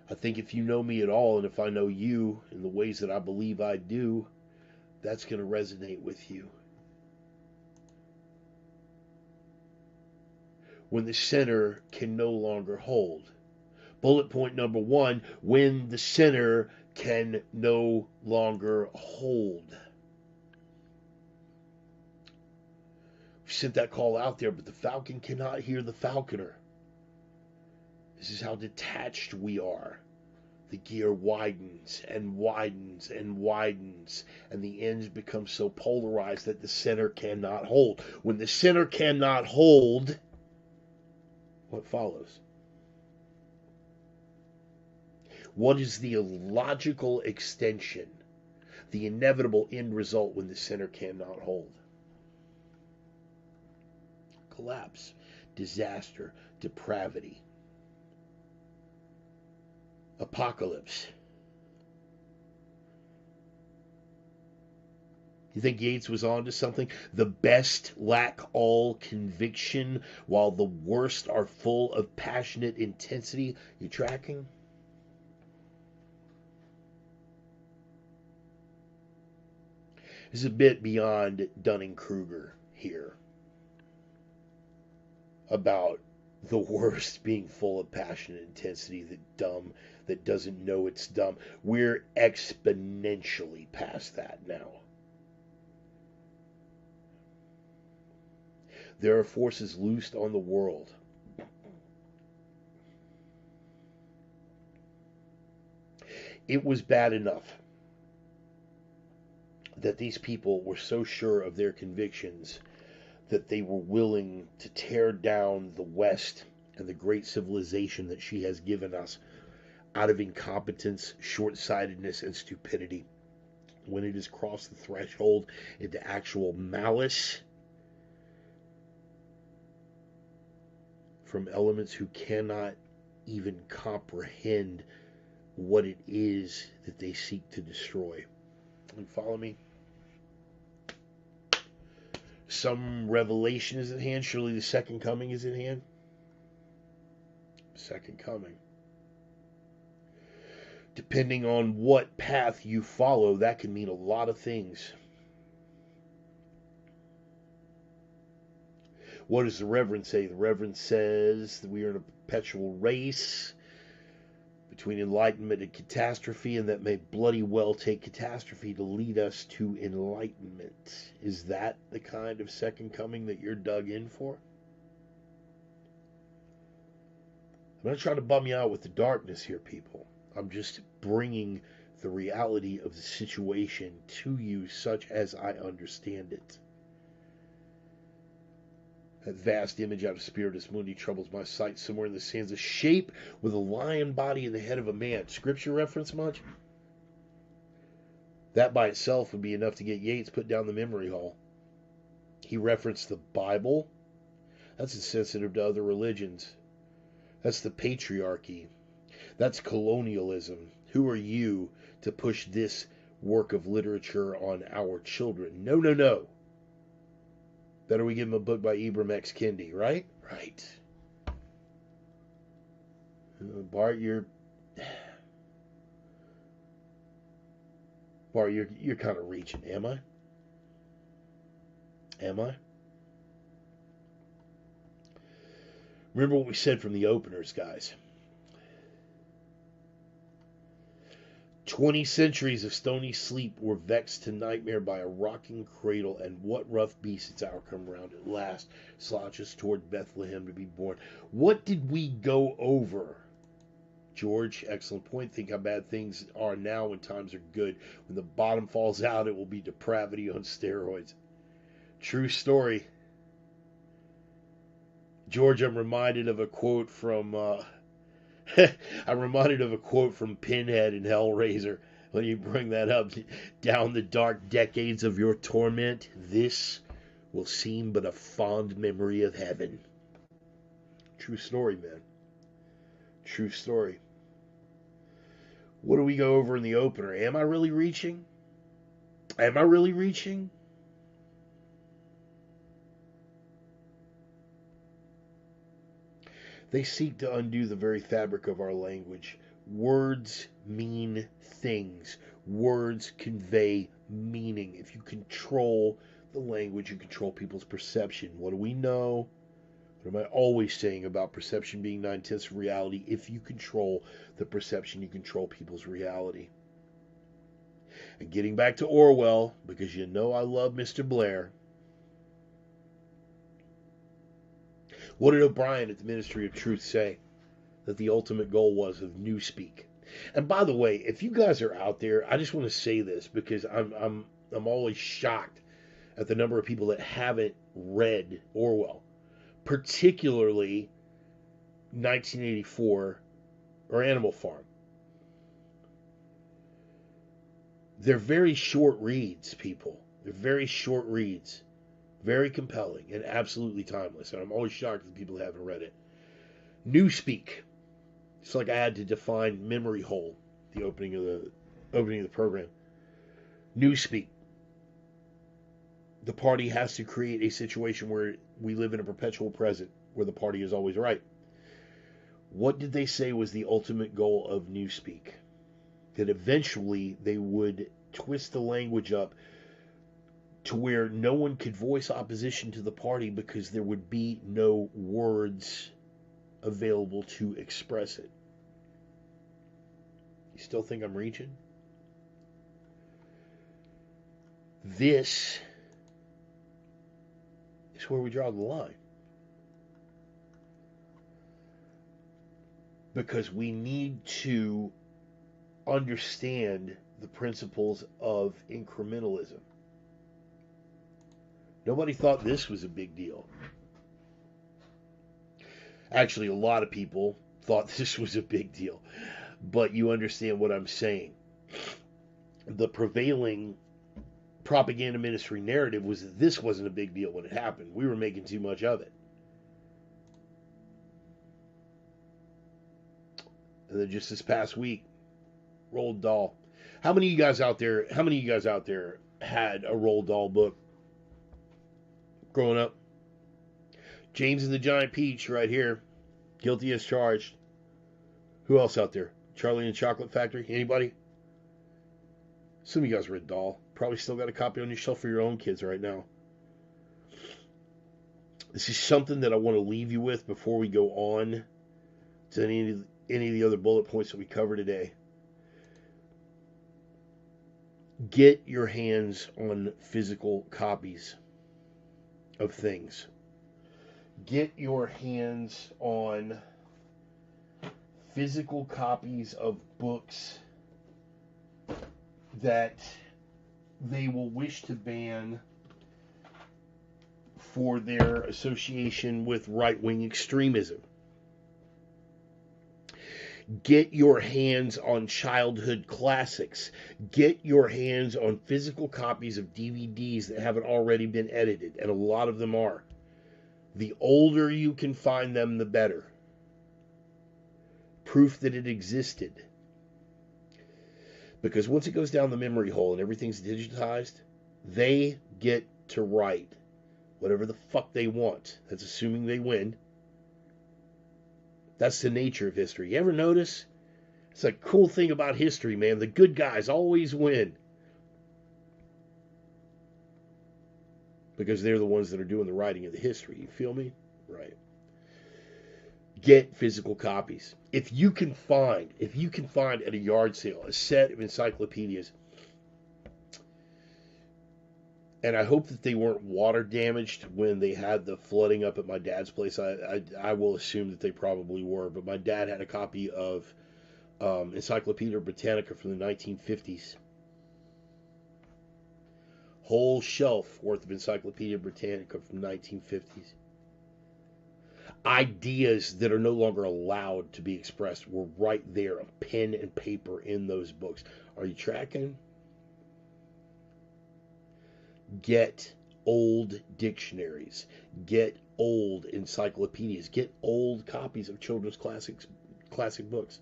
I think if you know me at all, and if I know you in the ways that I believe I do, that's going to resonate with you. When the center can no longer hold. Bullet point number 1, when the center can no longer hold. We sent that call out there, but the falcon cannot hear the falconer. This is how detached we are. The gear widens and widens and widens, and the ends become so polarized that the center cannot hold. When the center cannot hold, what follows? What is the illogical extension, the inevitable end result when the center cannot hold? Collapse, disaster, depravity, apocalypse. You think Yeats was onto something? The best lack all conviction, while the worst are full of passionate intensity. You tracking? This is a bit beyond Dunning-Kruger here about the worst being full of passionate intensity, the dumb that doesn't know it's dumb. We're exponentially past that now. There are forces loosed on the world. It was bad enough that these people were so sure of their convictions that they were willing to tear down the West and the great civilization that she has given us out of incompetence, short-sightedness, and stupidity. When it has crossed the threshold into actual malice from elements who cannot even comprehend what it is that they seek to destroy. You follow me? Some revelation is at hand. Surely the second coming is at hand. Second coming. Depending on what path you follow, that can mean a lot of things. What does the Reverend say? The Reverend says that we are in a perpetual race between enlightenment and catastrophe, and that may bloody well take catastrophe to lead us to enlightenment. Is that the kind of second coming that you're dug in for? I'm not trying to bum you out with the darkness here, people. I'm just bringing the reality of the situation to you such as I understand it. That vast image out of Spiritus Mundi troubles my sight. Somewhere in the sands, a shape with a lion body and the head of a man. Scripture reference much? That by itself would be enough to get Yates put down the memory hole. He referenced the Bible. That's insensitive to other religions. That's the patriarchy. That's colonialism. Who are you to push this work of literature on our children? No, no, no. Better we give him a book by Ibram X. Kendi, right? Right. Bart, you're kind of reaching, am I? Am I? Remember what we said from the openers, guys. 20 centuries of stony sleep were vexed to nightmare by a rocking cradle, and what rough beast its hour come round at last, slouches toward Bethlehem to be born. What did we go over? George, excellent point. Think how bad things are now when times are good. When the bottom falls out, it will be depravity on steroids. True story. George, I'm reminded of a quote from Pinhead in Hellraiser. When you bring that up, down the dark decades of your torment, this will seem but a fond memory of heaven. True story, man. True story. What do we go over in the opener? Am I really reaching? Am I really reaching? They seek to undo the very fabric of our language. Words mean things. Words convey meaning. If you control the language, you control people's perception. What do we know? What am I always saying about perception being 9/10 of reality? If you control the perception, you control people's reality. And getting back to Orwell, because you know I love Mr. Blair. What did O'Brien at the Ministry of Truth say that the ultimate goal was of Newspeak? And by the way, if you guys are out there, I just want to say this because I'm always shocked at the number of people that haven't read Orwell, particularly 1984 or Animal Farm. They're very short reads, people. They're very short reads. Very compelling and absolutely timeless. And I'm always shocked that people haven't read it. Newspeak. It's like I had to define memory hole, the opening of the program. Newspeak. The party has to create a situation where we live in a perpetual present, where the party is always right. What did they say was the ultimate goal of Newspeak? That eventually they would twist the language up to where no one could voice opposition to the party because there would be no words available to express it. You still think I'm reaching? This It's where we draw the line. Because we need to understand the principles of incrementalism. Nobody thought this was a big deal. Actually, a lot of people thought this was a big deal. But you understand what I'm saying. The prevailing propaganda ministry narrative was that this wasn't a big deal when it happened. We were making too much of it. And then just this past week, Roald Dahl. How many of you guys out there had a Roald Dahl book growing up? James and the Giant Peach right here. Guilty as charged. Who else out there? Charlie and the Chocolate Factory? Anybody? Some of you guys read Dahl. Probably still got a copy on your shelf for your own kids right now. This is something that I want to leave you with before we go on to any of the other bullet points that we cover today. Get your hands on physical copies of things. Get your hands on physical copies of books that they will wish to ban for their association with right-wing extremism. Get your hands on childhood classics. Get your hands on physical copies of DVDs that haven't already been edited, and a lot of them are. The older you can find them, the better. Proof that it existed. Because once it goes down the memory hole and everything's digitized, they get to write whatever the fuck they want. That's assuming they win. That's the nature of history. You ever notice? It's a cool thing about history, man. The good guys always win. Because they're the ones that are doing the writing of the history. You feel me? Right. Get physical copies. If you can find at a yard sale a set of encyclopedias, and I hope that they weren't water damaged when they had the flooding up at my dad's place. I will assume that they probably were, but my dad had a copy of Encyclopedia Britannica from the 1950s. Whole shelf worth of Encyclopedia Britannica from the 1950s. Ideas that are no longer allowed to be expressed were right there, a pen and paper in those books. Are you tracking? Get old dictionaries. Get old encyclopedias. Get old copies of children's classic books.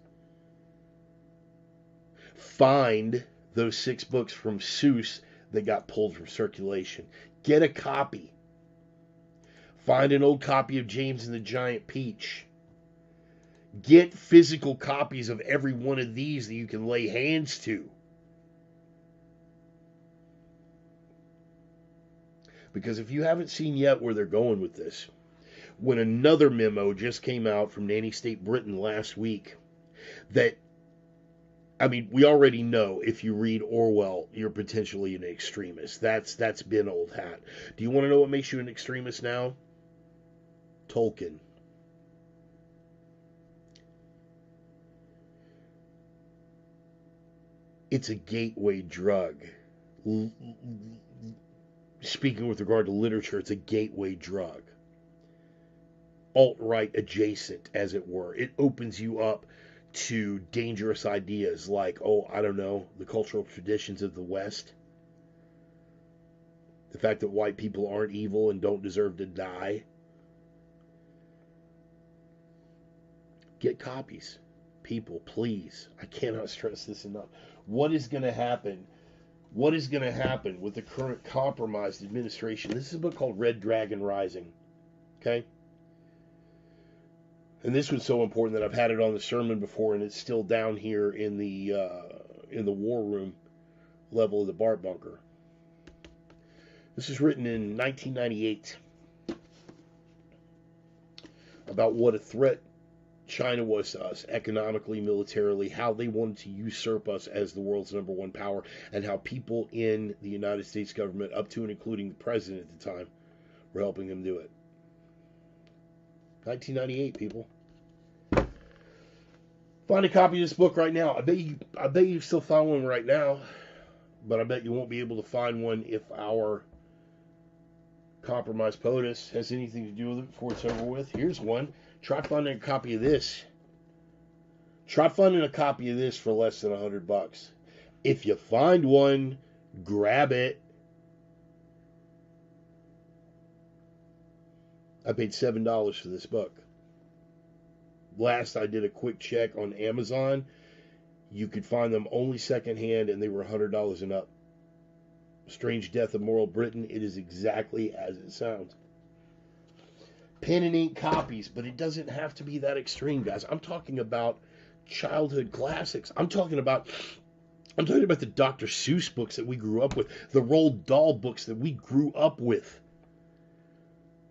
Find those 6 books from Seuss that got pulled from circulation. Get a copy. Find an old copy of James and the Giant Peach. Get physical copies of every one of these that you can lay hands to. Because if you haven't seen yet where they're going with this, when another memo just came out from Nanny State Britain last week, that, I mean, we already know if you read Orwell, you're potentially an extremist. That's been old hat. Do you want to know what makes you an extremist now? Tolkien. It's a gateway drug. Speaking with regard to literature, it's a gateway drug. Alt-right adjacent, as it were. It opens you up to dangerous ideas like, the cultural traditions of the West. The fact that white people aren't evil and don't deserve to die. Get copies. People, please. I cannot stress this enough. What is going to happen? What is going to happen with the current compromised administration? This is a book called Red Dragon Rising. Okay? And this was so important that I've had it on the sermon before, and it's still down here in the war room level of the Bart bunker. This was written in 1998 about what a threat China was to us economically, militarily, how they wanted to usurp us as the world's #1 power, and how people in the United States government, up to and including the president at the time, We're helping them do it. 1998, people. Find a copy of this book right now. I bet you still find one right now, but I bet you won't be able to find one if our compromised POTUS has anything to do with it before it's over with. Here's one. Try finding a copy of this. Try finding a copy of this for less than $100. If you find one, grab it. I paid $7 for this book. Last I did a quick check on Amazon, you could find them only secondhand, and they were $100 and up. Strange Death of Moral Britain. It is exactly as it sounds. Pen and ink copies, but it doesn't have to be that extreme, guys. I'm talking about childhood classics. I'm talking about the Dr. Seuss books that we grew up with, the Roald Dahl books that we grew up with.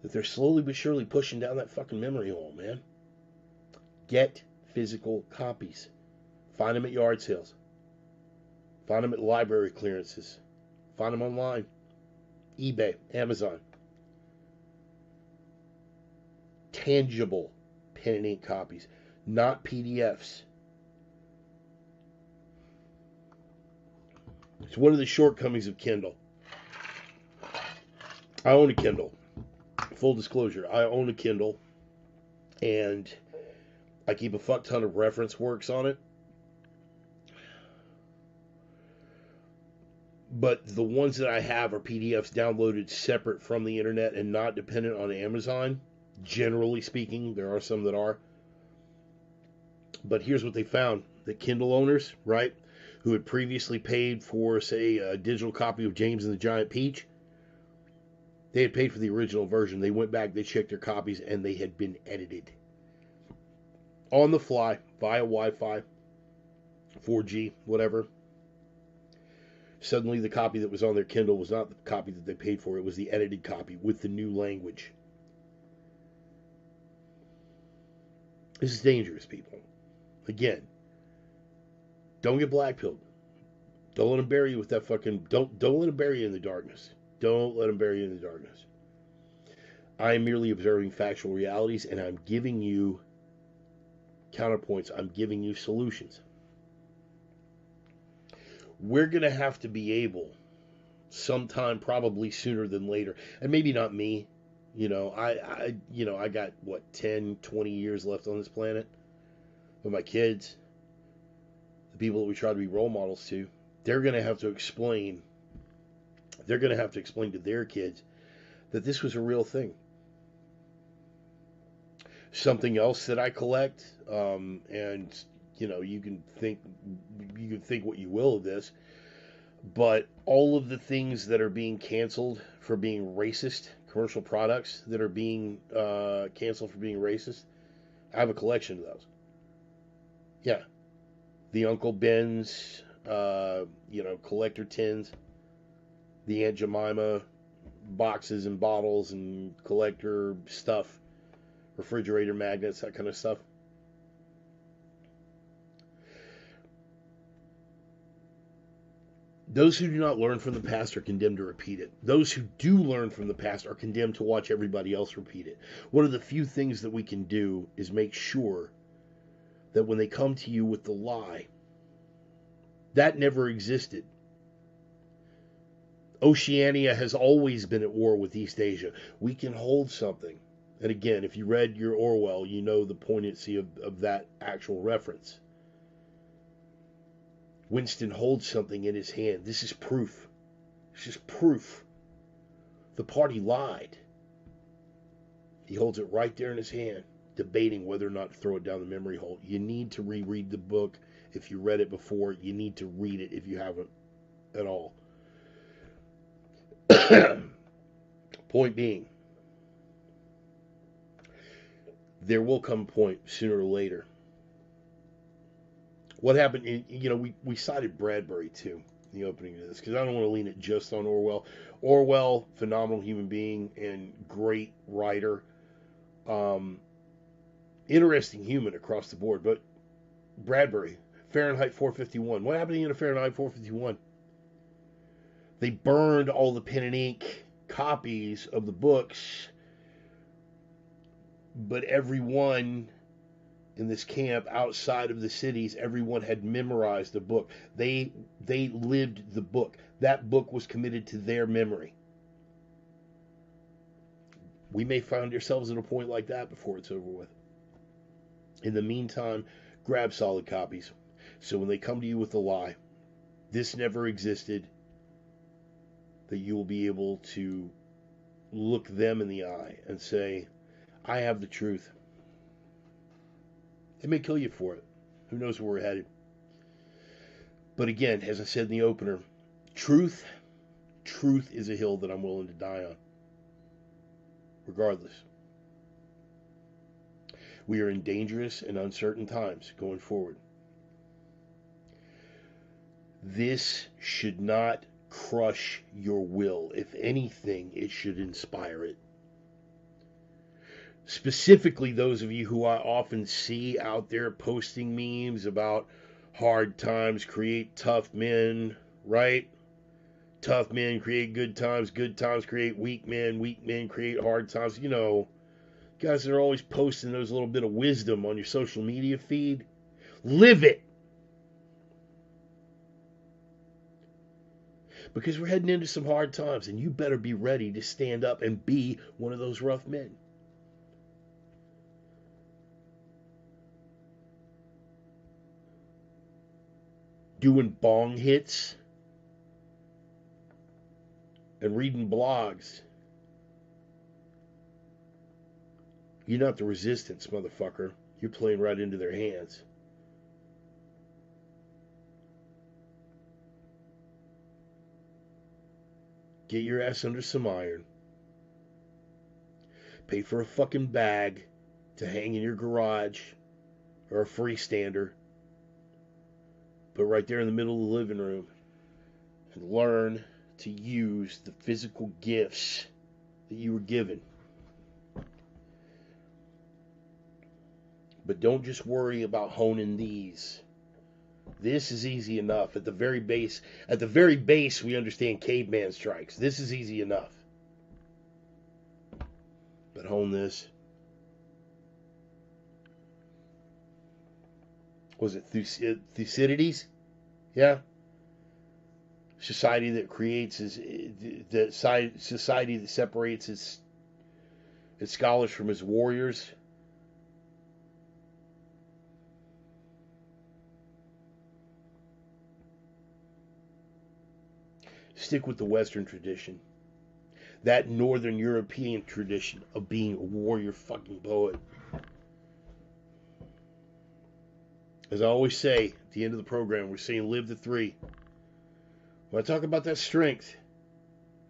That they're slowly but surely pushing down that fucking memory hole, man. Get physical copies. Find them at yard sales. Find them at library clearances. Find them online. eBay, Amazon. Tangible pen and ink copies, not PDFs. It's one of the shortcomings of Kindle. I own a Kindle. Full disclosure, I own a Kindle, and I keep a fuck ton of reference works on it. But the ones that I have are PDFs downloaded separate from the internet and not dependent on Amazon. Generally speaking, there are some that are. But here's what they found. The Kindle owners, right, who had previously paid for, say, a digital copy of James and the Giant Peach, they had paid for the original version. They went back, they checked their copies, and they had been edited. On the fly, via Wi-Fi, 4G, whatever. Suddenly the copy that was on their Kindle was not the copy that they paid for. It was the edited copy with the new language. This is dangerous, people. Again, don't get blackpilled. Don't let them bury you with that fucking... Don't let them bury you in the darkness. Don't let them bury you in the darkness. I am merely observing factual realities, and I'm giving you counterpoints. I'm giving you solutions. We're going to have to be able, sometime probably sooner than later, and maybe not me, I got, 10, 20 years left on this planet. But my kids, the people that we try to be role models to, they're going to have to explain to their kids that this was a real thing. Something else that I collect, and you can think what you will of this, but all of the things that are being canceled for being racist, commercial products that are being canceled for being racist, I have a collection of those. Yeah, the Uncle Ben's, collector tins, the Aunt Jemima boxes and bottles and collector stuff, refrigerator magnets, that kind of stuff. Those who do not learn from the past are condemned to repeat it. Those who do learn from the past are condemned to watch everybody else repeat it. One of the few things that we can do is make sure that when they come to you with the lie, that never existed. Oceania has always been at war with East Asia. We can hold something. And again, if you read your Orwell, you know the poignancy of that actual reference. Winston holds something in his hand. This is proof. This is proof. The party lied. He holds it right there in his hand, debating whether or not to throw it down the memory hole. You need to reread the book. If you read it before, you need to read it if you haven't at all. Point being, there will come a point sooner or later. What happened, we cited Bradbury too, in the opening of this, because I don't want to lean it just on Orwell. Orwell, phenomenal human being and great writer. Interesting human across the board. But Bradbury, Fahrenheit 451. What happened in Fahrenheit 451? They burned all the pen and ink copies of the books, but everyone in this camp outside of the cities, everyone had memorized the book. They lived the book. That book was committed to their memory. We may find ourselves at a point like that before it's over with. In the meantime, grab solid copies. So when they come to you with a lie, this never existed, that you will be able to look them in the eye and say, I have the truth. They may kill you for it. Who knows where we're headed? But again, as I said in the opener, truth is a hill that I'm willing to die on. Regardless. We are in dangerous and uncertain times going forward. This should not crush your will. If anything, it should inspire it. Specifically, those of you who I often see out there posting memes about hard times create tough men, right? Tough men create good times create weak men create hard times. You know, guys that are always posting those little bit of wisdom on your social media feed. Live it! Because we're heading into some hard times, and you better be ready to stand up and be one of those rough men. Doing bong hits and reading blogs. You're not the resistance, motherfucker. You're playing right into their hands. Get your ass under some iron. Pay for a fucking bag to hang in your garage or a freestander. Put right there in the middle of the living room and learn to use the physical gifts that you were given. But don't just worry about honing these. This is easy enough. At the very base, we understand caveman strikes. This is easy enough. But hone this. Was it Thucydides? Yeah. Society that creates the society that separates its scholars from its warriors. Stick with the Western tradition. That Northern European tradition of being a warrior fucking poet. As I always say at the end of the program, we're saying live the three. When I talk about that strength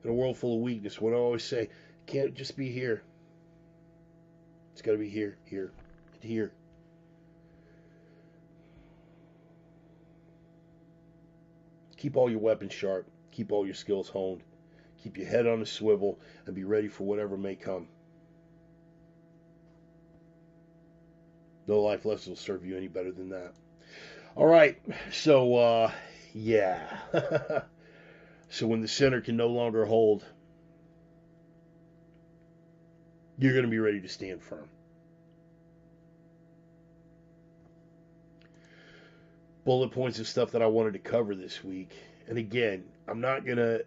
in a world full of weakness, what I always say, it can't just be here. It's got to be here, here, and here. Keep all your weapons sharp. Keep all your skills honed. Keep your head on a swivel and be ready for whatever may come. No life lesson will serve you any better than that. All right, so yeah. So when the center can no longer hold, you're going to be ready to stand firm. Bullet points of stuff that I wanted to cover this week. And again, I'm not gonna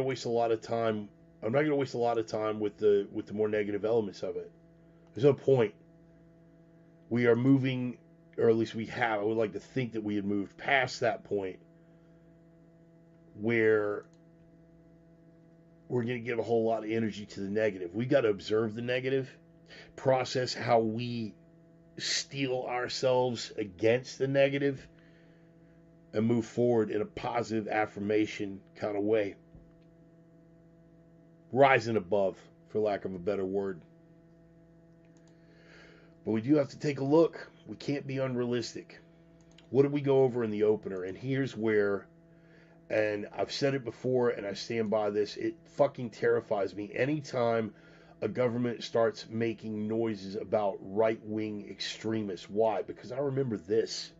waste a lot of time. I'm not gonna waste a lot of time with the more negative elements of it. There's no point. We are moving, or at least we have. I would like to think that we had moved past that point where we're going to give a whole lot of energy to the negative. We got to observe the negative, process how we steel ourselves against the negative, and move forward in a positive affirmation kind of way. Rising above, for lack of a better word. But we do have to take a look. We can't be unrealistic. What did we go over in the opener? And here's where, and I've said it before and I stand by this, it fucking terrifies me anytime a government starts making noises about right-wing extremists. Why? Because I remember this.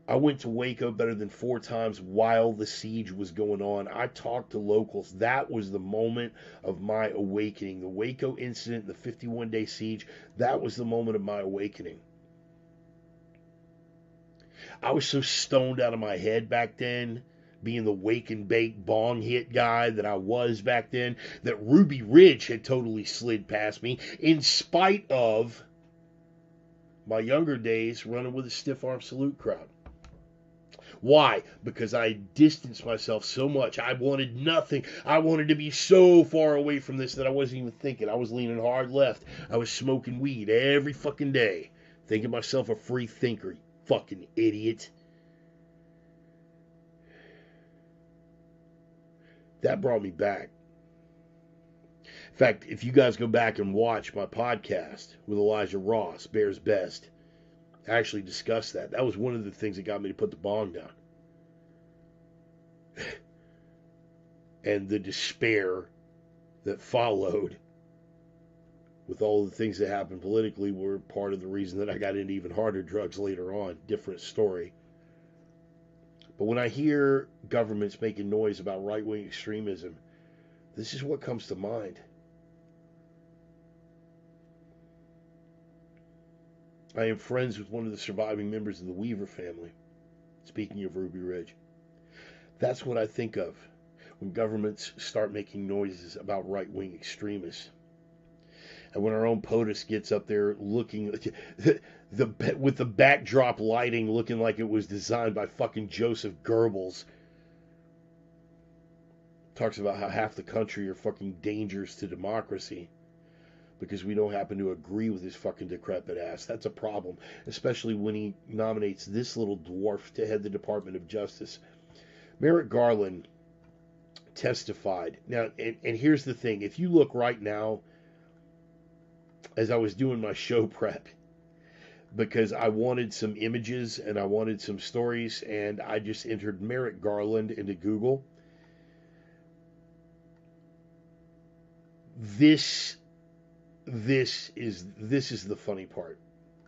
I went to Waco better than 4 times while the siege was going on. I talked to locals. That was the moment of my awakening. The Waco incident, the 51-day siege, that was the moment of my awakening. I was so stoned out of my head back then, being the wake and bake bong hit guy that I was back then, that Ruby Ridge had totally slid past me in spite of my younger days running with a stiff arm salute crowd. Why? Because I distanced myself so much. I wanted nothing. I wanted to be so far away from this that I wasn't even thinking. I was leaning hard left. I was smoking weed every fucking day, thinking myself a free thinker. You fucking idiot. That brought me back. In fact, if you guys go back and watch my podcast with Elijah Ross, Bears Best, I actually discussed that. That was one of the things that got me to put the bong down. And the despair that followed with all the things that happened politically were part of the reason that I got into even harder drugs later on. Different story. But when I hear governments making noise about right-wing extremism, this is what comes to mind. I am friends with one of the surviving members of the Weaver family. Speaking of Ruby Ridge. That's what I think of when governments start making noises about right-wing extremists. And when our own POTUS gets up there looking, with the backdrop lighting looking like it was designed by fucking Joseph Goebbels, talks about how half the country are fucking dangers to democracy because we don't happen to agree with his fucking decrepit ass. That's a problem, especially when he nominates this little dwarf to head the Department of Justice. Merrick Garland testified. Now, and here's the thing. If you look right now, as I was doing my show prep, because I wanted some images and I wanted some stories, and I just entered Merrick Garland into Google. This is the funny part.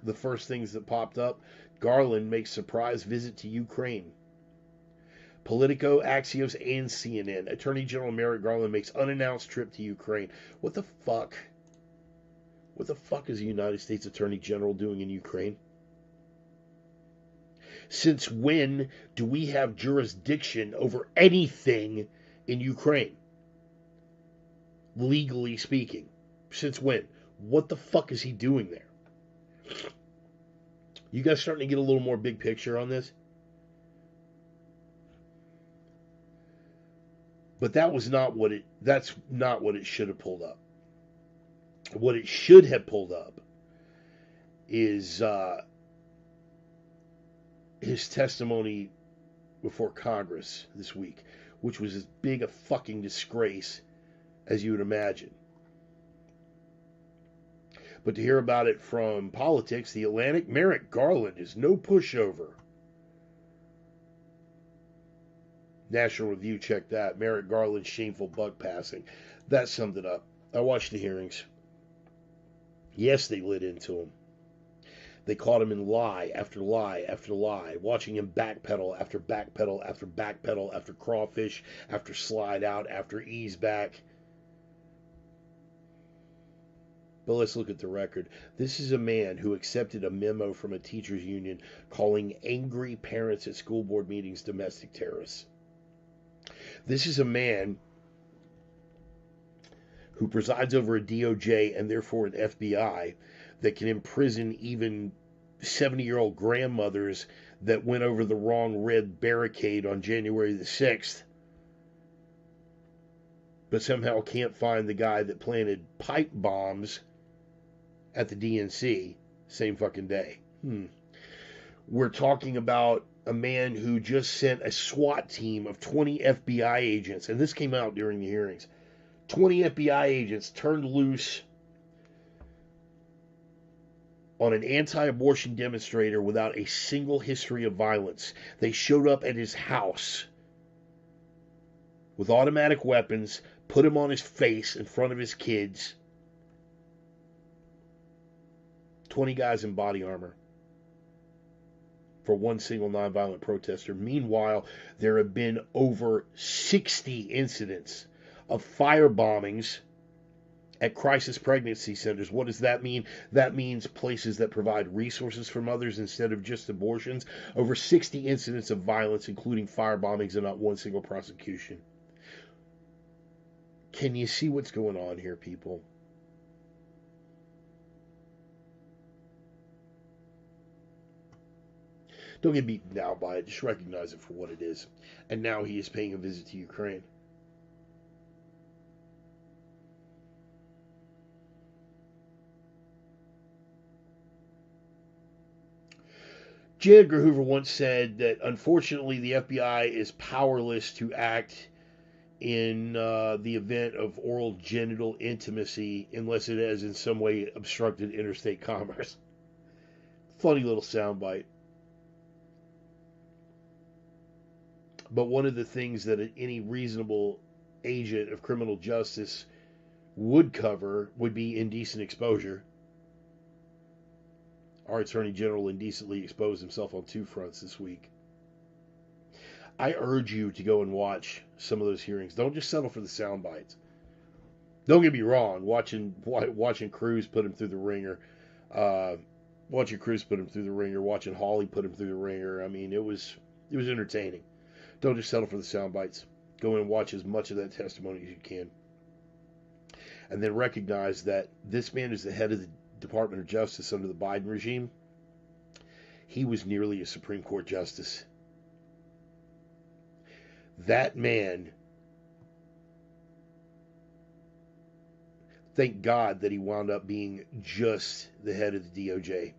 The first things that popped up: Garland makes surprise visit to Ukraine. Politico, Axios, and CNN. Attorney General Merrick Garland makes unannounced trip to Ukraine. What the fuck? What the fuck is the United States Attorney General doing in Ukraine? Since when do we have jurisdiction over anything in Ukraine? Legally speaking. Since when? What the fuck is he doing there? You guys starting to get a little more big picture on this? But that's not what it should have pulled up. What it should have pulled up is his testimony before Congress this week, which was as big a fucking disgrace as you would imagine. But to hear about it from politics, The Atlantic, Merrick Garland is no pushover. National Review, check that. Merrick Garland's shameful buck passing. That summed it up. I watched the hearings. Yes, they lit into him. They caught him in lie after lie after lie, watching him backpedal after backpedal after backpedal after crawfish, after slide out, after ease back. But let's look at the record. This is a man who accepted a memo from a teachers union calling angry parents at school board meetings domestic terrorists. This is a man who presides over a DOJ and therefore an FBI that can imprison even 70-year-old grandmothers that went over the wrong red barricade on January the 6th, but somehow can't find the guy that planted pipe bombs at the DNC same fucking day. We're talking about a man who just sent a SWAT team of 20 FBI agents, and this came out during the hearings. 20 FBI agents turned loose on an anti-abortion demonstrator without a single history of violence. They showed up at his house with automatic weapons, put him on his face in front of his kids. 20 guys in body armor. for one single nonviolent protester. Meanwhile, there have been over 60 incidents of fire bombings at crisis pregnancy centers. What does that mean? That means places that provide resources for mothers instead of just abortions. Over 60 incidents of violence, including fire bombings, and not one single prosecution. Can you see what's going on here, people? Don't get beaten down by it. Just recognize it for what it is. And now he is paying a visit to Ukraine. J. Edgar Hoover once said that unfortunately the FBI is powerless to act in the event of oral genital intimacy unless it has in some way obstructed interstate commerce. Funny little soundbite. But one of the things that any reasonable agent of criminal justice would cover would be indecent exposure. Our Attorney General indecently exposed himself on two fronts this week. I urge you to go and watch some of those hearings. Don't just settle for the sound bites. Don't get me wrong. Watching Cruz put him through the ringer, watching Hawley put him through the ringer. I mean, it was entertaining. Don't just settle for the sound bites. Go in and watch as much of that testimony as you can, and then recognize that this man is the head of the Department of Justice under the Biden regime. He was nearly a Supreme Court justice. That man, thank God that he wound up being just the head of the DOJ,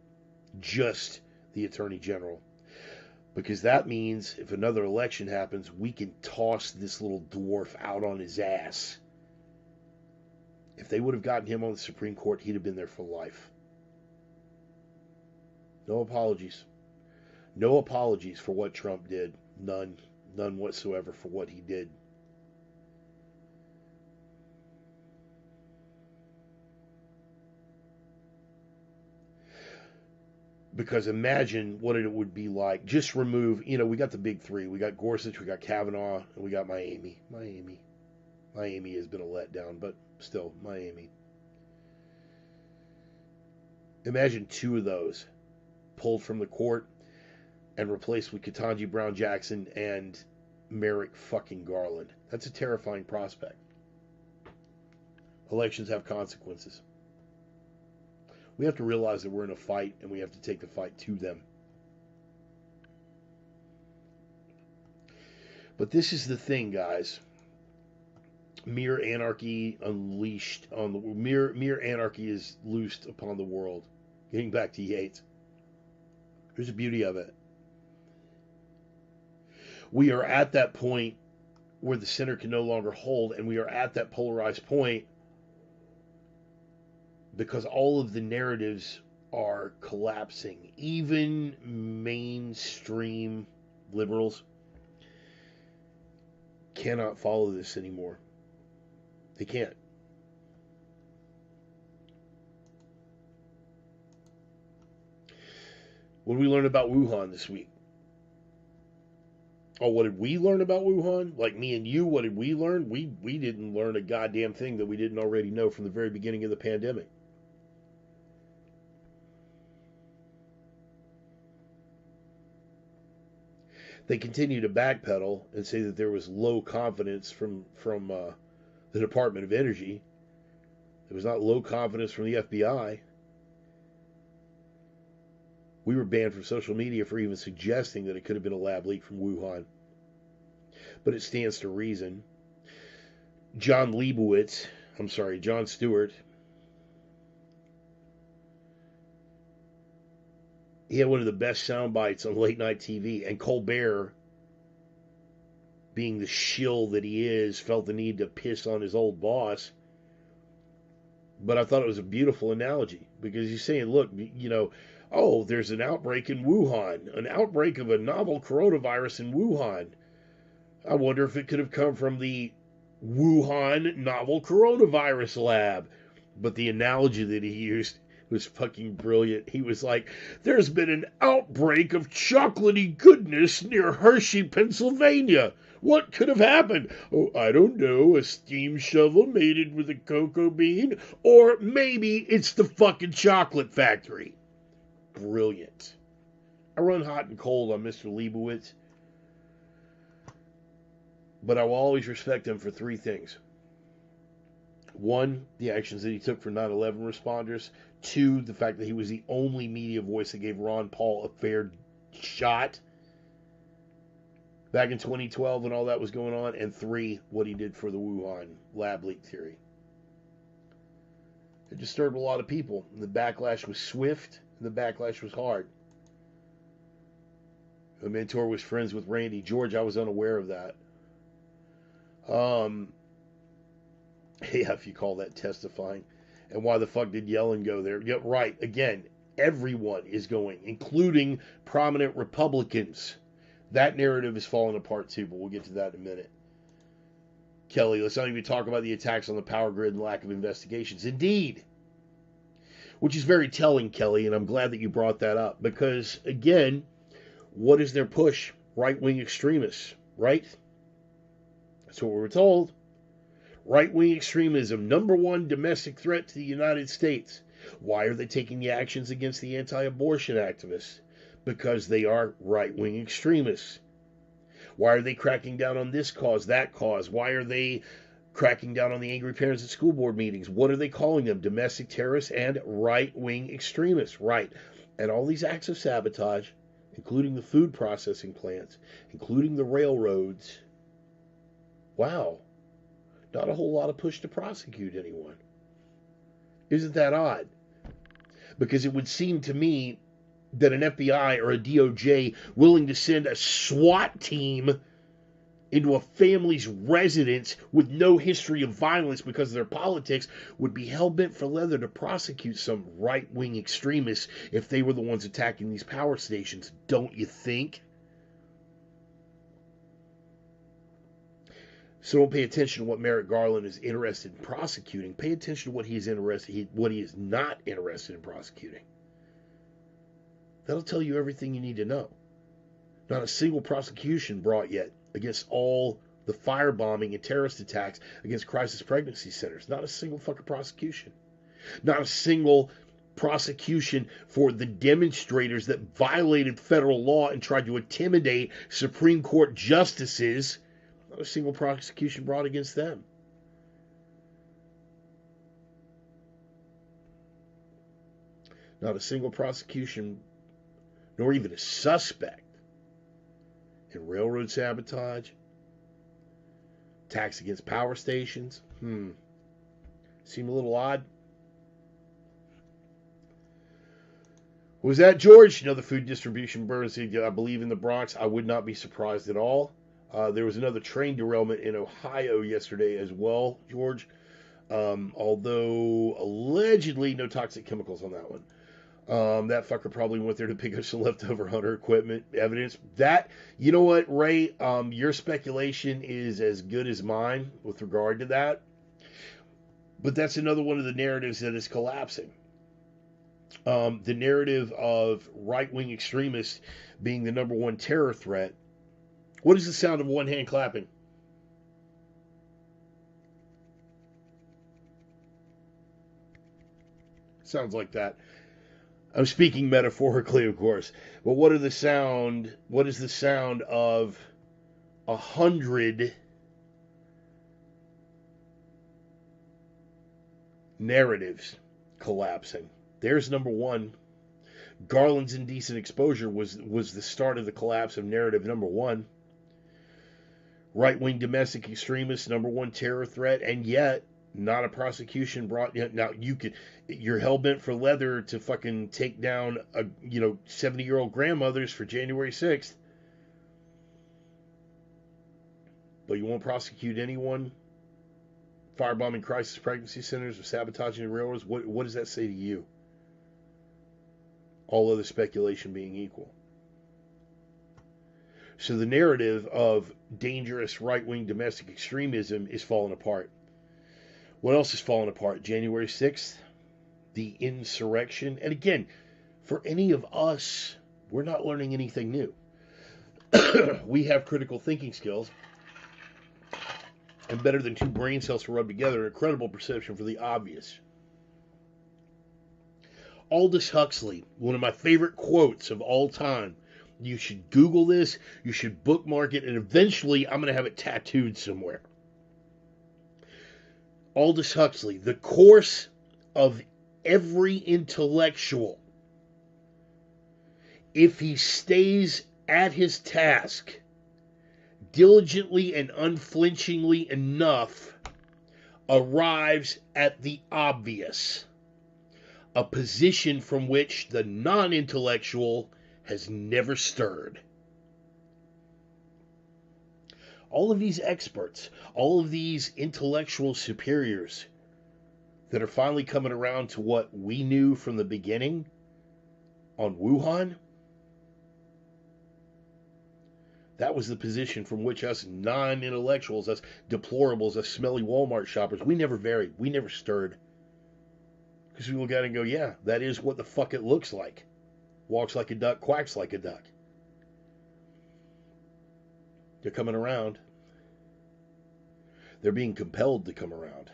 just the Attorney General. Because that means if another election happens, we can toss this little dwarf out on his ass. If they would have gotten him on the Supreme Court, he'd have been there for life. No apologies. No apologies for what Trump did. None whatsoever for what he did. Because imagine what it would be like. Just remove, we got the big three. We got Gorsuch, we got Kavanaugh, and we got Miami. Miami has been a letdown, but still, Miami. Imagine two of those pulled from the court and replaced with Ketanji Brown Jackson and Merrick fucking Garland. That's a terrifying prospect. Elections have consequences. We have to realize that we're in a fight, and we have to take the fight to them. But this is the thing, guys. Mere anarchy unleashed on the mere anarchy is loosed upon the world. Getting back to Yates. Here's the beauty of it. We are at that point where the center can no longer hold, and we are at that polarized point because all of the narratives are collapsing. Even mainstream liberals cannot follow this anymore. They can't. What did we learn about Wuhan this week? Oh, what did we learn about Wuhan? Like me and you, what did we learn? We didn't learn a goddamn thing that we didn't already know from the very beginning of the pandemic. They continue to backpedal and say that there was low confidence from the Department of Energy. There was not low confidence from the FBI. We were banned from social media for even suggesting that it could have been a lab leak from Wuhan. But it stands to reason. Jon Stewart, he had one of the best sound bites on late night TV, and Colbert, being the shill that he is, felt the need to piss on his old boss. But I thought it was a beautiful analogy, because he's saying, look, there's an outbreak in Wuhan, an outbreak of a novel coronavirus in Wuhan. I wonder if it could have come from the Wuhan novel coronavirus lab. But the analogy that he used was fucking brilliant. He was like, there's been an outbreak of chocolatey goodness near Hershey, Pennsylvania. What could have happened? Oh, I don't know. A steam shovel mated with a cocoa bean? Or maybe it's the fucking chocolate factory. Brilliant. I run hot and cold on Mr. Leibowitz, but I will always respect him for three things. One, the actions that he took for 9/11 responders. Two, the fact that he was the only media voice that gave Ron Paul a fair shot back in 2012 when all that was going on. And three, what he did for the Wuhan lab leak theory. It disturbed a lot of people. The backlash was swift, and the backlash was hard. The mentor was friends with Randy George. I was unaware of that. Yeah, if you call that testifying. And why the fuck did Yellen go there? Yeah, right. Again, everyone is going, including prominent Republicans. That narrative is falling apart too, but we'll get to that in a minute. Kelly, let's not even talk about the attacks on the power grid and lack of investigations. Indeed. Which is very telling, Kelly, and I'm glad that you brought that up. Because, again, what is their push? Right-wing extremists, right? That's what we were told. Right-wing extremism, number one domestic threat to the United States. Why are they taking the actions against the anti-abortion activists? Because they are right-wing extremists. Why are they cracking down on this cause, that cause? Why are they cracking down on the angry parents at school board meetings? What are they calling them? Domestic terrorists and right-wing extremists. Right. And all these acts of sabotage, including the food processing plants, including the railroads. Wow. Not a whole lot of push to prosecute anyone. Isn't that odd? Because it would seem to me that an FBI or a DOJ willing to send a SWAT team into a family's residence with no history of violence because of their politics would be hell-bent for leather to prosecute some right-wing extremists if they were the ones attacking these power stations, don't you think? So don't pay attention to what Merrick Garland is interested in prosecuting. Pay attention to what he is not interested in prosecuting. That'll tell you everything you need to know. Not a single prosecution brought yet against all the firebombing and terrorist attacks against crisis pregnancy centers. Not a single fucking prosecution. Not a single prosecution for the demonstrators that violated federal law and tried to intimidate Supreme Court justices. Not a single prosecution brought against them. Not a single prosecution, nor even a suspect in railroad sabotage, attacks against power stations. Seem a little odd. Was that George? Another food distribution burn, I believe, in the Bronx. I would not be surprised at all. There was another train derailment in Ohio yesterday as well, George. Although allegedly no toxic chemicals on that one. That fucker probably went there to pick up some leftover hunter equipment evidence. That, you know what, Ray? Your speculation is as good as mine with regard to that. But that's another one of the narratives that is collapsing. The narrative of right-wing extremists being the number one terror threat. What is the sound of one hand clapping? Sounds like that. I'm speaking metaphorically, of course. But what is the sound of 100 narratives collapsing? There's number one. Garland's indecent exposure was the start of the collapse of narrative number one. Right-wing domestic extremists, number one terror threat, and yet not a prosecution brought. Now you're hell-bent for leather to fucking take down 70-year-old grandmothers for January 6th, but you won't prosecute anyone firebombing crisis pregnancy centers or sabotaging the railroads. What does that say to you? All other speculation being equal. So the narrative of dangerous right-wing domestic extremism is falling apart. What else is falling apart? January 6th? the insurrection. And again, for any of us, we're not learning anything new. We have critical thinking skills, and better than two brain cells to rub together, an incredible perception for the obvious. Aldous Huxley, one of my favorite quotes of all time. You should Google this, you should bookmark it, and eventually I'm going to have it tattooed somewhere. Aldous Huxley, the course of every intellectual, if he stays at his task diligently and unflinchingly enough, arrives at the obvious, a position from which the non-intellectual has never stirred. All of these experts, all of these intellectual superiors that are finally coming around to what we knew from the beginning on Wuhan, that was the position from which us non-intellectuals, us deplorables, us smelly Walmart shoppers, we never varied, we never stirred. Because we look at it and go, yeah, that is what the fuck it looks like. Walks like a duck, quacks like a duck. They're coming around. They're being compelled to come around.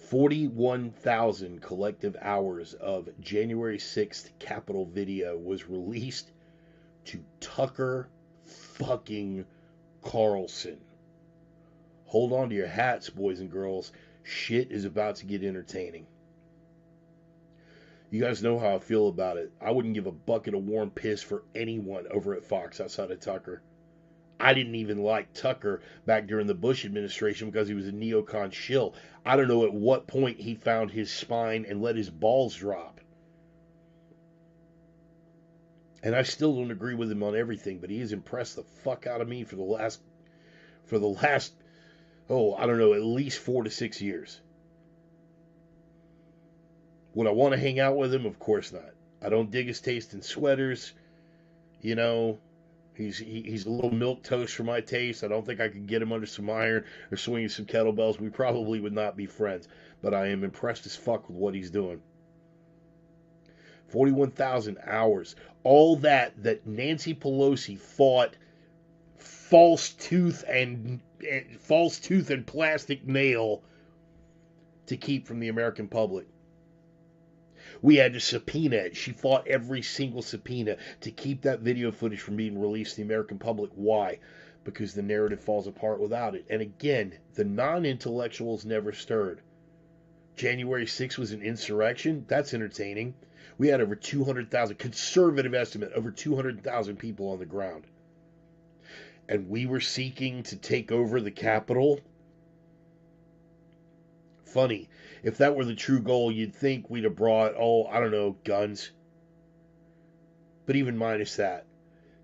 $41,000 collective hours of January 6th Capitol video was released to Tucker fucking Carlson. Hold on to your hats, boys and girls. Shit is about to get entertaining. You guys know how I feel about it. I wouldn't give a bucket of warm piss for anyone over at Fox outside of Tucker. I didn't even like Tucker back during the Bush administration because he was a neocon shill. I don't know at what point he found his spine and let his balls drop. And I still don't agree with him on everything, but he has impressed the fuck out of me for the last, I don't know, at least 4 to 6 years. Would I want to hang out with him? Of course not. I don't dig his taste in sweaters. You know, he's a little milquetoast for my taste. I don't think I could get him under some iron or swinging some kettlebells. We probably would not be friends. But I am impressed as fuck with what he's doing. 41,000 hours. All that Nancy Pelosi fought false tooth and plastic nail to keep from the American public. We had to subpoena it. She fought every single subpoena to keep that video footage from being released to the American public. Why? Because the narrative falls apart without it. And again, the non-intellectuals never stirred. January 6th was an insurrection. That's entertaining. We had over 200,000, conservative estimate, over 200,000 people on the ground. And we were seeking to take over the Capitol. Funny. If that were the true goal, you'd think we'd have brought, guns. But even minus that,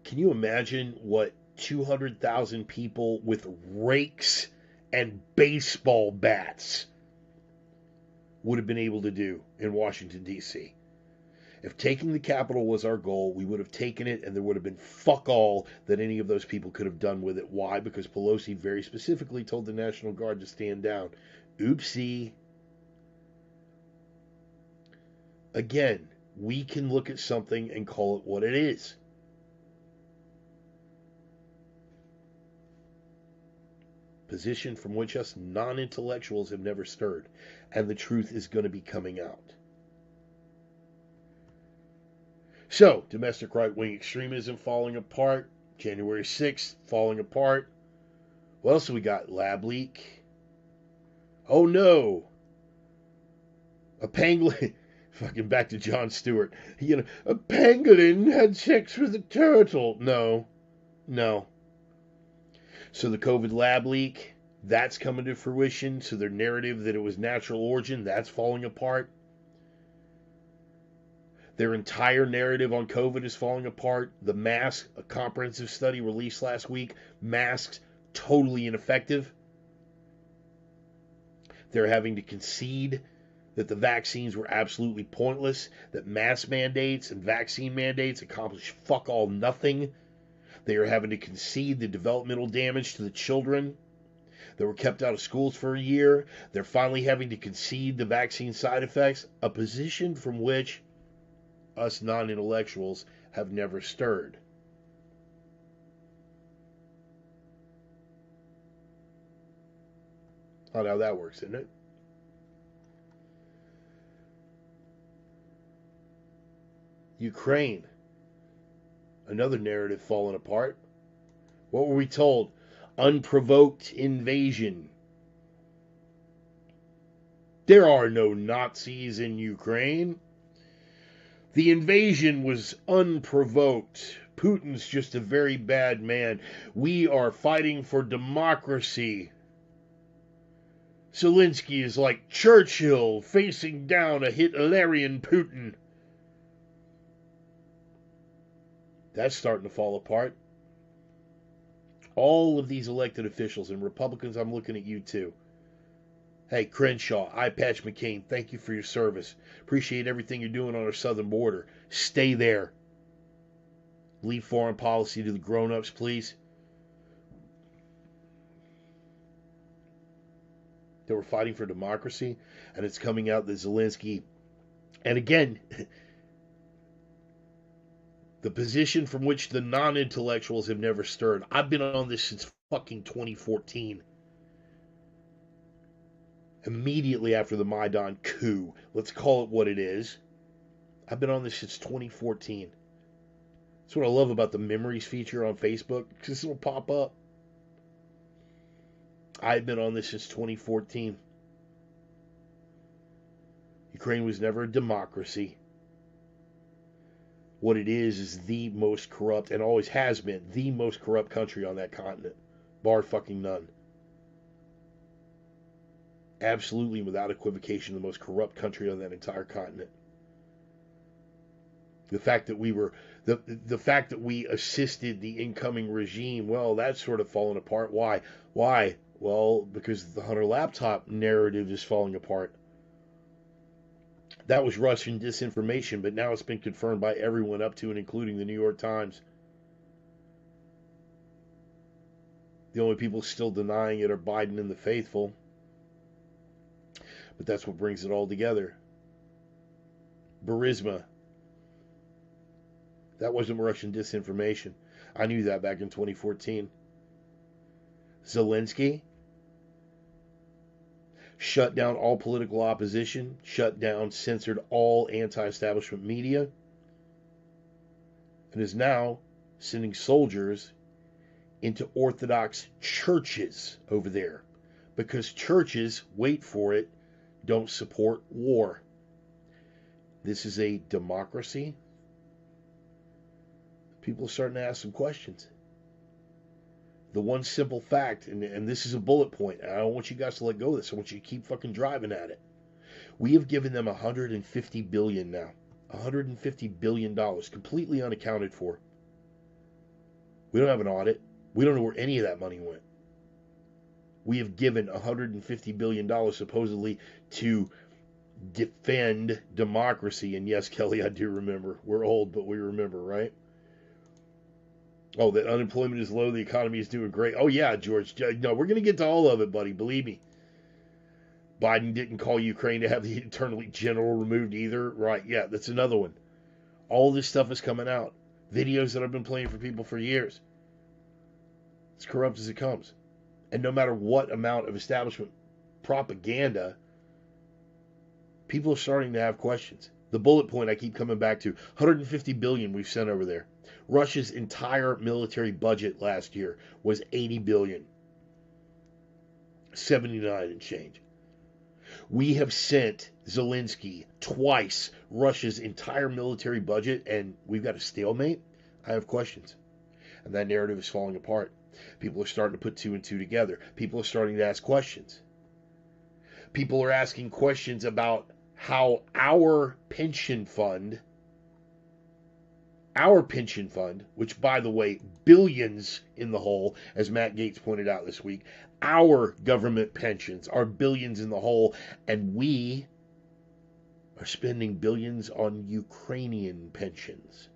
can you imagine what 200,000 people with rakes and baseball bats would have been able to do in Washington, D.C.? If taking the Capitol was our goal, we would have taken it, and there would have been fuck all that any of those people could have done with it. Why? Because Pelosi very specifically told the National Guard to stand down. Oopsie. Again, we can look at something and call it what it is. Position from which us non-intellectuals have never stirred. And the truth is going to be coming out. So, domestic right-wing extremism falling apart. January 6th falling apart. What else have we got? Lab leak. Oh no. A pangolin. Fucking back to Jon Stewart. A pangolin had sex with a turtle. No. So the COVID lab leak, that's coming to fruition. So their narrative that it was natural origin, that's falling apart. Their entire narrative on COVID is falling apart. The mask, a comprehensive study released last week, masks totally ineffective. They're having to concede that the vaccines were absolutely pointless, that mask mandates and vaccine mandates accomplish fuck all nothing. They are having to concede the developmental damage to the children. that were kept out of schools for a year. They're finally having to concede the vaccine side effects, a position from which us non-intellectuals have never stirred. Odd how that works, isn't it? Ukraine, another narrative falling apart. What were we told? Unprovoked invasion. There are no Nazis in Ukraine. The invasion was unprovoked. Putin's just a very bad man. We are fighting for democracy. Zelensky is like Churchill facing down a Hitlerian Putin. That's starting to fall apart. All of these elected officials, and Republicans, I'm looking at you too. Hey, Crenshaw, Eye Patch McCain, thank you for your service. Appreciate everything you're doing on our southern border. Stay there. Leave foreign policy to the grown-ups, please. They were fighting for democracy, and it's coming out that Zelensky, and again, the position from which the non-intellectuals have never stirred. I've been on this since fucking 2014. Immediately after the Maidan coup. Let's call it what it is. I've been on this since 2014. That's what I love about the memories feature on Facebook, because it'll pop up. I've been on this since 2014. Ukraine was never a democracy. What it is the most corrupt, and always has been, the most corrupt country on that continent. Bar fucking none. Absolutely, without equivocation, the most corrupt country on that entire continent. The fact that we were, the fact that we assisted the incoming regime, well, that's sort of fallen apart. Why? Why? Well, because the Hunter laptop narrative is falling apart. That was Russian disinformation, but now it's been confirmed by everyone up to and including the New York Times. The only people still denying it are Biden and the faithful. But that's what brings it all together. Burisma. That wasn't Russian disinformation. I knew that back in 2014. Zelensky shut down all political opposition, shut down, censored all anti-establishment media, and is now sending soldiers into Orthodox churches over there. Because churches, wait for it, don't support war. This is a democracy. People are starting to ask some questions. The one simple fact, and this is a bullet point, and I don't want you guys to let go of this. I want you to keep fucking driving at it. We have given them $150 billion now. $150 billion, completely unaccounted for. We don't have an audit. We don't know where any of that money went. We have given $150 billion supposedly to defend democracy. And yes, Kelly, I do remember. We're old, but we remember, right? Oh, that unemployment is low, the economy is doing great. Oh, yeah, George. No, we're going to get to all of it, buddy. Believe me. Biden didn't call Ukraine to have the internally general removed either. Right, yeah, that's another one. All this stuff is coming out. Videos that I've been playing for people for years. It's corrupt as it comes. And no matter what amount of establishment propaganda, people are starting to have questions. The bullet point I keep coming back to, $150 billion we've sent over there. Russia's entire military budget last year was $80 billion. 79 and change. We have sent Zelensky twice Russia's entire military budget, and we've got a stalemate. I have questions. And that narrative is falling apart. People are starting to put two and two together. People are starting to ask questions. People are asking questions about how our pension fund, which, by the way, billions in the hole, as Matt Gaetz pointed out this week, our government pensions are billions in the hole, and we are spending billions on Ukrainian pensions.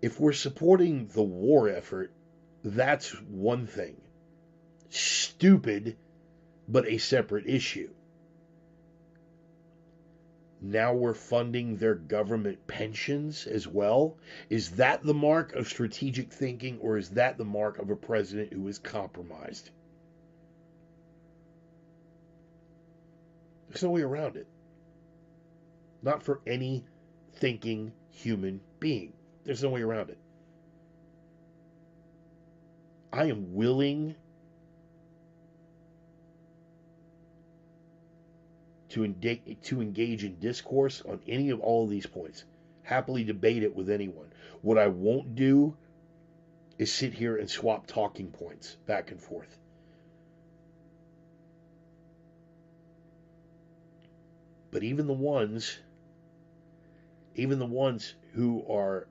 If we're supporting the war effort, that's one thing. stupid, but a separate issue. Now we're funding their government pensions as well. Is that the mark of strategic thinking, or is that the mark of a president who is compromised? There's no way around it. Not for any thinking human being. There's no way around it. I am willing to engage in discourse on any of all of these points. Happily debate it with anyone. What I won't do is sit here and swap talking points back and forth. But even the ones who are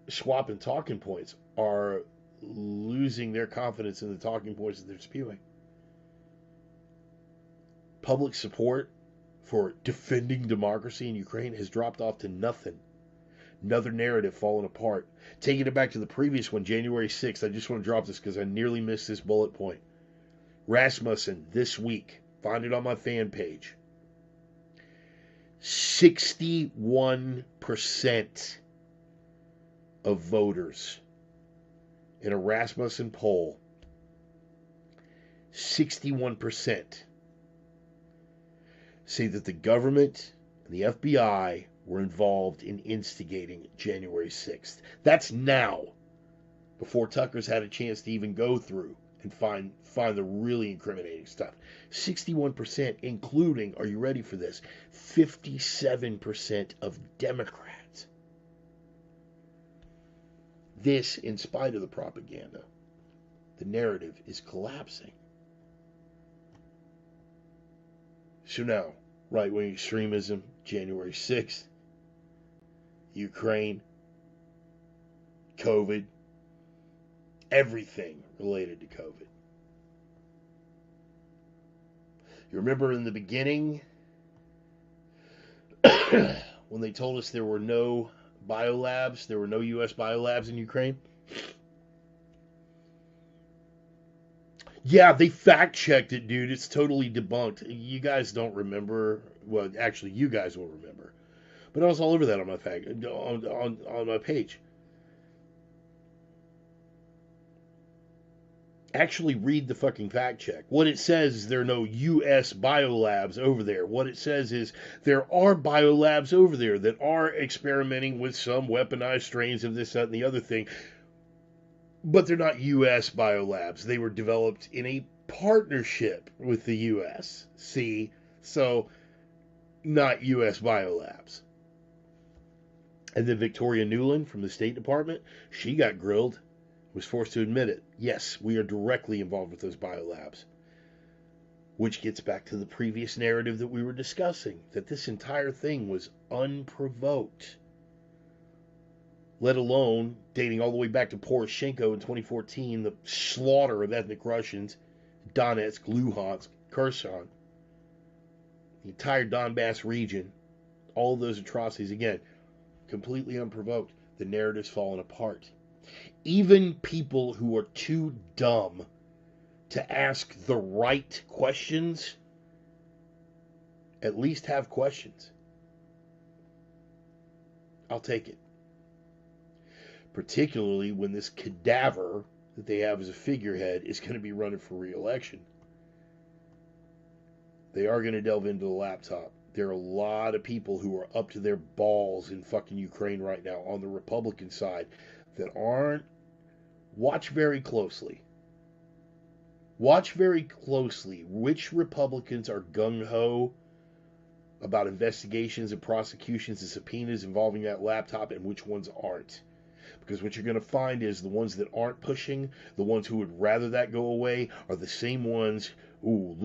swapping talking points are losing their confidence in the talking points that they're spewing. Public support for defending democracy in Ukraine has dropped off to nothing. Another narrative falling apart. Taking it back to the previous one, January 6th, I just want to drop this because I nearly missed this bullet point. Rasmussen, this week, find it on my fan page. 61% of voters in a Rasmussen poll, 61% say that the government and the FBI were involved in instigating January 6th. That's now, before Tucker's had a chance to even go through and find the really incriminating stuff. 61%, including, are you ready for this, 57% of Democrats. This, in spite of the propaganda, the narrative is collapsing. So now, right-wing extremism, January 6th, Ukraine, COVID, everything related to COVID. You remember in the beginning when they told us there were no biolabs, there were no U.S. biolabs in Ukraine? Yeah, they fact-checked it, dude. It's totally debunked. You guys don't remember. Well, actually, you guys will remember. But I was all over that on my on my page. Actually read the fucking fact check. What it says is there are no U.S. biolabs over there. What it says is there are biolabs over there that are experimenting with some weaponized strains of this, that, and the other thing. But they're not U.S. biolabs. They were developed in a partnership with the U.S. See? So, not U.S. biolabs. And then Victoria Nuland from the State Department, she got grilled, was forced to admit it. Yes, we are directly involved with those biolabs. Which gets back to the previous narrative that we were discussing, that this entire thing was unprovoked. Let alone dating all the way back to Poroshenko in 2014, the slaughter of ethnic Russians, Donetsk, Luhansk, Kherson, the entire Donbass region, all of those atrocities, again, completely unprovoked. The narrative's fallen apart. Even people who are too dumb to ask the right questions at least have questions. I'll take it. Particularly when this cadaver that they have as a figurehead is going to be running for re-election. They are going to delve into the laptop. There are a lot of people who are up to their balls in fucking Ukraine right now on the Republican side that aren't. Watch very closely. Watch very closely which Republicans are gung-ho about investigations and prosecutions and subpoenas involving that laptop and which ones aren't. Because what you're going to find is the ones that aren't pushing, the ones who would rather that go away, are the same ones, who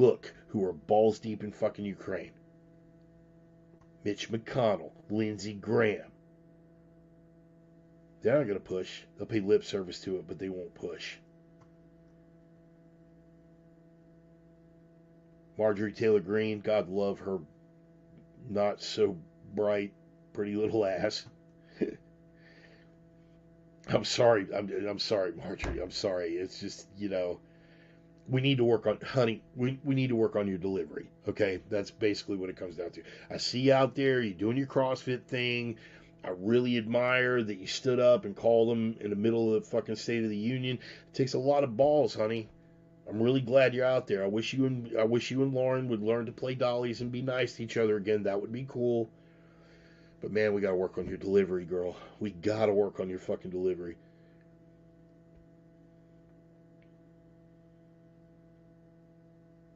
are balls deep in fucking Ukraine. Mitch McConnell, Lindsey Graham. They're not going to push. They'll pay lip service to it, but they won't push. Marjorie Taylor Greene, God love her not so bright, pretty little ass. I'm sorry, Marjorie. I'm sorry. It's just, we need to work on, honey, we need to work on your delivery. Okay, that's basically what it comes down to. I see you out there, you're doing your CrossFit thing. I really admire that you stood up and called them in the middle of the fucking State of the Union. It takes a lot of balls, honey. I'm really glad you're out there. I wish you and Lauren would learn to play dollies and be nice to each other again. That would be cool. But man, we gotta work on your delivery, girl. We gotta work on your fucking delivery.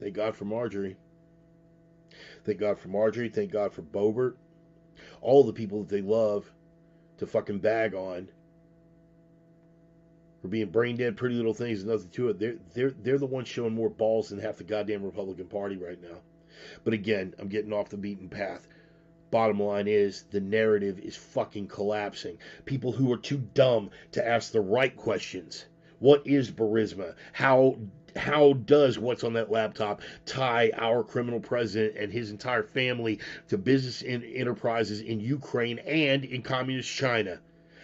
Thank God for Marjorie. Thank God for Marjorie. Thank God for Boebert. All the people that they love to fucking bag on for being brain dead, pretty little things, and nothing to it. They're the ones showing more balls than half the goddamn Republican Party right now. But again, I'm getting off the beaten path. Bottom line is, the narrative is fucking collapsing. People who are too dumb to ask the right questions. What is Burisma? How does what's on that laptop tie our criminal president and his entire family to business enterprises in Ukraine and in communist China?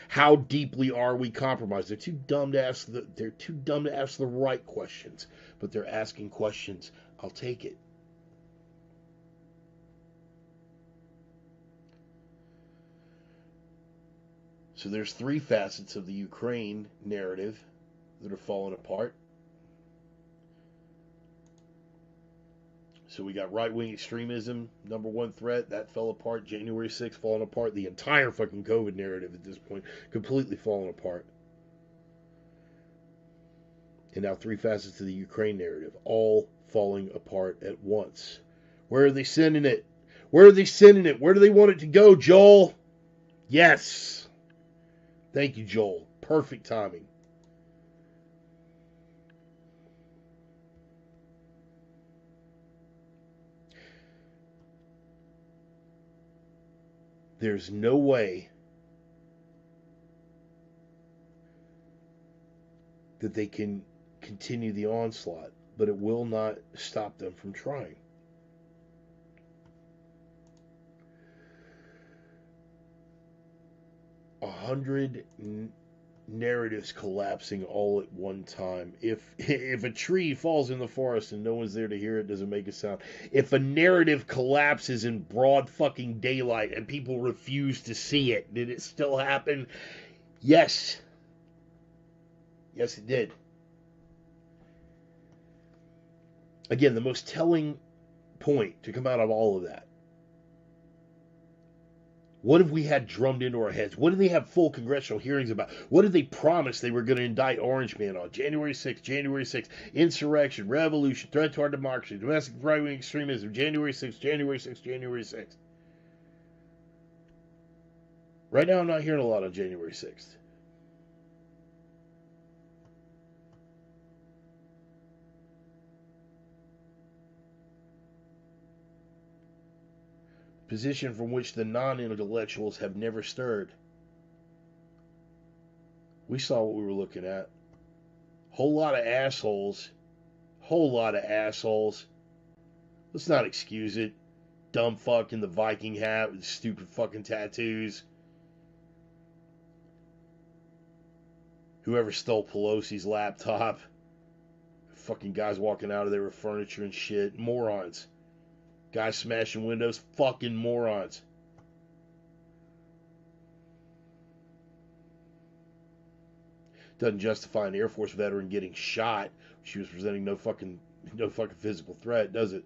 How deeply are we compromised? They're too dumb to ask the right questions, but they're asking questions. I'll take it. So there's three facets of the Ukraine narrative that are falling apart. So we got right-wing extremism, number one threat, that fell apart. January 6th falling apart. The entire fucking COVID narrative at this point, completely falling apart. And now three facets of the Ukraine narrative, all falling apart at once. Where are they sending it? Where are they sending it? Where do they want it to go, Joel? Yes. Thank you, Joel. Perfect timing. There's no way that they can continue the onslaught, but it will not stop them from trying. A 100 narratives collapsing all at one time. If a tree falls in the forest and no one's there to hear it, doesn't make a sound. If a narrative collapses in broad fucking daylight and people refuse to see it, did it still happen? Yes. Yes, it did. Again, the most telling point to come out of all of that. What have we had drummed into our heads? What did they have full congressional hearings about? What did they promise they were going to indict Orange Man on? January 6th, insurrection, revolution, threat to our democracy, domestic right-wing extremism, January 6th, January 6th, January 6th. Right now, I'm not hearing a lot on January 6th. Position from which the non-intellectuals have never stirred. We saw what we were looking at. Whole lot of assholes. Let's not excuse it. Dumb fuck in the Viking hat with stupid fucking tattoos. Whoever stole Pelosi's laptop. Fucking guys walking out of there with furniture and shit. Morons. Guys smashing windows, fucking morons. Doesn't justify an Air Force veteran getting shot. She was presenting no fucking physical threat, does it?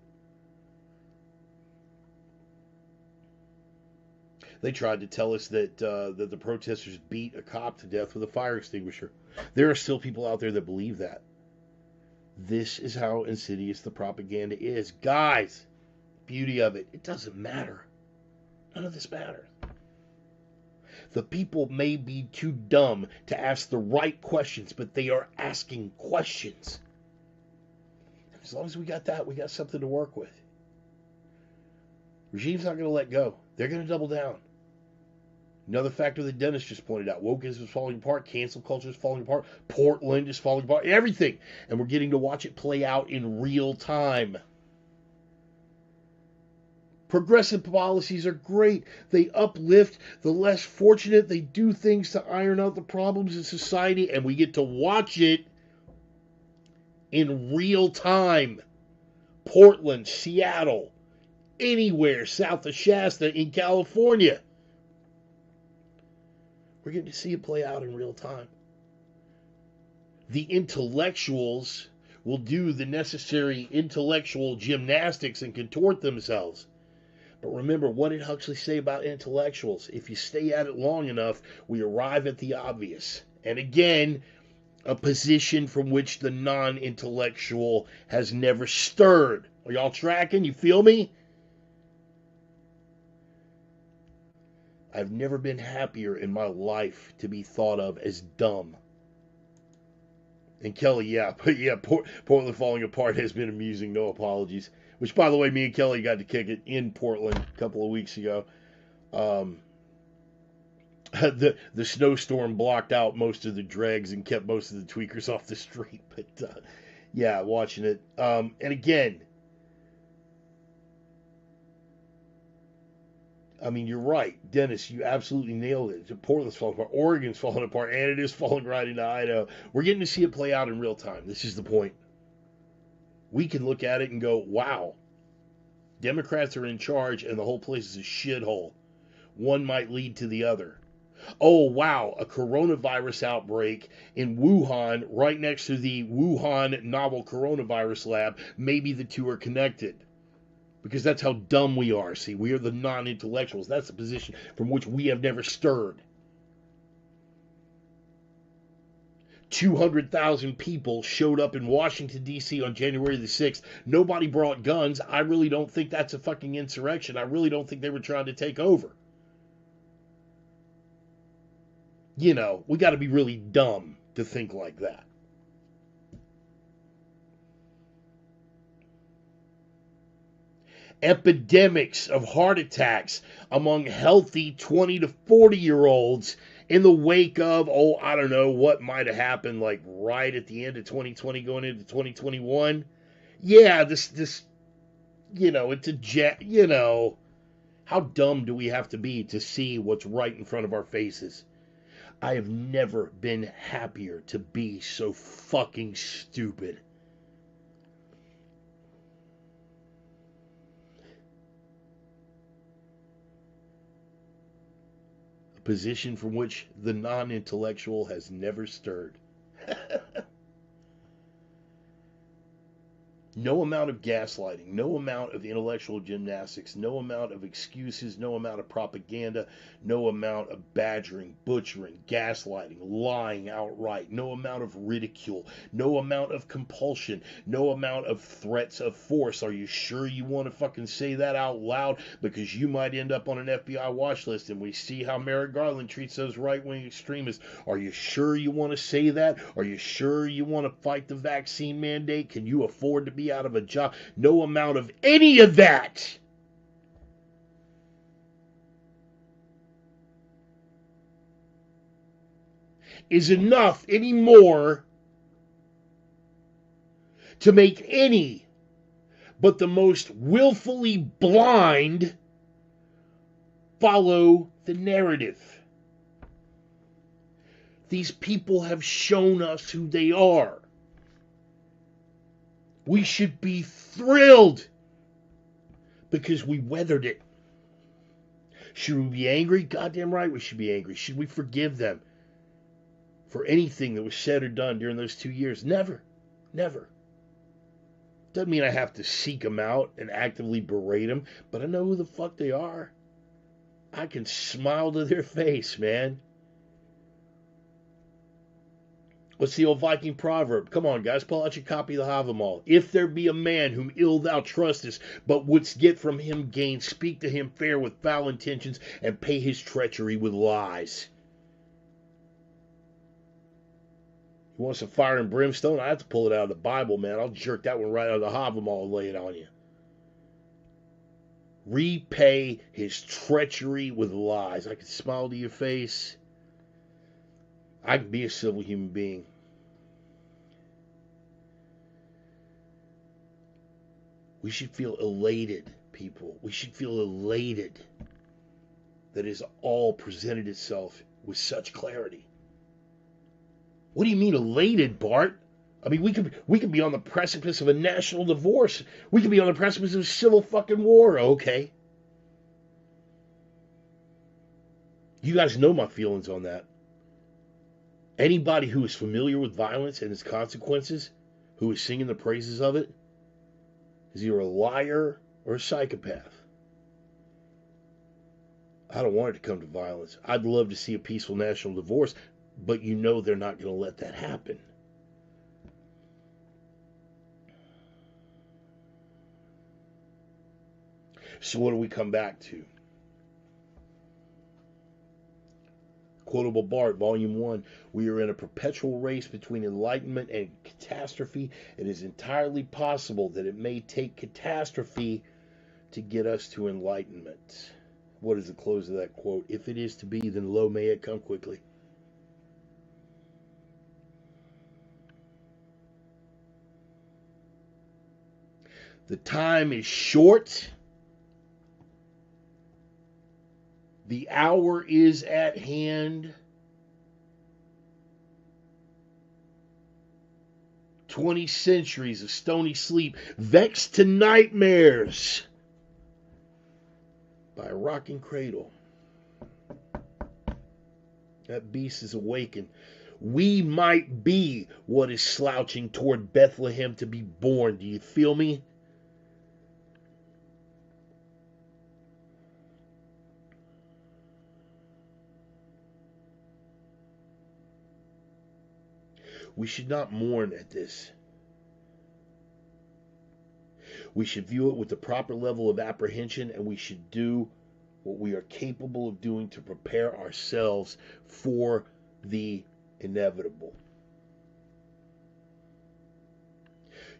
They tried to tell us that the protesters beat a cop to death with a fire extinguisher. There are still people out there that believe that. This is how insidious the propaganda is. Guys, beauty of it, it doesn't matter. None of this matters. The people may be too dumb to ask the right questions, but they are asking questions. As long as we got that, we got something to work with. Regime's not going to let go. They're going to double down. Another factor that Dennis just pointed out. Wokeism is falling apart. Cancel culture is falling apart. Portland is falling apart. Everything. And we're getting to watch it play out in real time. Progressive policies are great. They uplift the less fortunate. They do things to iron out the problems in society, and we get to watch it in real time. Portland, Seattle, anywhere south of Shasta in California. We're getting to see it play out in real time. The intellectuals will do the necessary intellectual gymnastics and contort themselves. But remember, what did Huxley say about intellectuals? If you stay at it long enough, we arrive at the obvious. And again, a position from which the non-intellectual has never stirred. Are y'all tracking? You feel me? I've never been happier in my life to be thought of as dumb. And Kelly, Portland falling apart has been amusing. No apologies. Which, by the way, me and Kelly got to kick it in Portland a couple of weeks ago. The snowstorm blocked out most of the dregs and kept most of the tweakers off the street. But yeah, watching it. And again, I mean, you're right, Dennis. You absolutely nailed it. Portland's falling apart. Oregon's falling apart, and it is falling right into Idaho. We're getting to see it play out in real time. This is the point. We can look at it and go, wow, Democrats are in charge and the whole place is a shithole. One might lead to the other. Oh, wow, a coronavirus outbreak in Wuhan, right next to the Wuhan novel coronavirus lab. Maybe the two are connected. Because that's how dumb we are. See, we are the non-intellectuals. That's the position from which we have never stirred. 200,000 people showed up in Washington, D.C. on January the 6th. Nobody brought guns. I really don't think that's a fucking insurrection. I really don't think they were trying to take over. You know, we got to be really dumb to think like that. Epidemics of heart attacks among healthy 20 to 40-year-olds in the wake of, I don't know, what might have happened like right at the end of 2020 going into 2021. Yeah, this how dumb do we have to be to see what's right in front of our faces? I have never been happier to be so fucking stupid. Position from which the non-intellectual has never stirred. No amount of gaslighting, no amount of intellectual gymnastics, no amount of excuses, no amount of propaganda, no amount of badgering, butchering, gaslighting, lying outright, no amount of ridicule, no amount of compulsion, no amount of threats of force. Are you sure you want to fucking say that out loud? Because you might end up on an FBI watch list, and we see how Merrick Garland treats those right-wing extremists. Are you sure you want to say that? Are you sure you want to fight the vaccine mandate? Can you afford to be out of a job? No amount of any of that is enough anymore to make any but the most willfully blind follow the narrative. These people have shown us who they are. We should be thrilled because we weathered it. Should we be angry? Goddamn right we should be angry. Should we forgive them for anything that was said or done during those 2 years? Never. Never. Doesn't mean I have to seek them out and actively berate them, but I know who the fuck they are. I can smile to their face, man. What's the old Viking proverb? Come on, guys, pull out your copy of the Havamal. If there be a man whom ill thou trustest, but wouldst get from him gain, speak to him fair with foul intentions, and pay his treachery with lies. You want some fire and brimstone? I have to pull it out of the Bible, man. I'll jerk that one right out of the Havamal and lay it on you. Repay his treachery with lies. I can smile to your face. I can be a civil human being. We should feel elated, people. We should feel elated that it has all presented itself with such clarity. What do you mean elated, Bart? I mean, we could be on the precipice of a national divorce. We could be on the precipice of a civil fucking war, okay? You guys know my feelings on that. Anybody who is familiar with violence and its consequences, who is singing the praises of it, is either a liar or a psychopath. I don't want it to come to violence. I'd love to see a peaceful national divorce, but you know they're not going to let that happen. So what do we come back to? Quotable Bart, Volume 1. We are in a perpetual race between enlightenment and catastrophe. It is entirely possible that it may take catastrophe to get us to enlightenment. What is the close of that quote? If it is to be, then lo, may it come quickly. The time is short. The hour is at hand. 20 centuries of stony sleep, vexed to nightmares by a rocking cradle. That beast is awakened. We might be what is slouching toward Bethlehem to be born. Do you feel me? We should not mourn at this. We should view it with the proper level of apprehension, and we should do what we are capable of doing to prepare ourselves for the inevitable.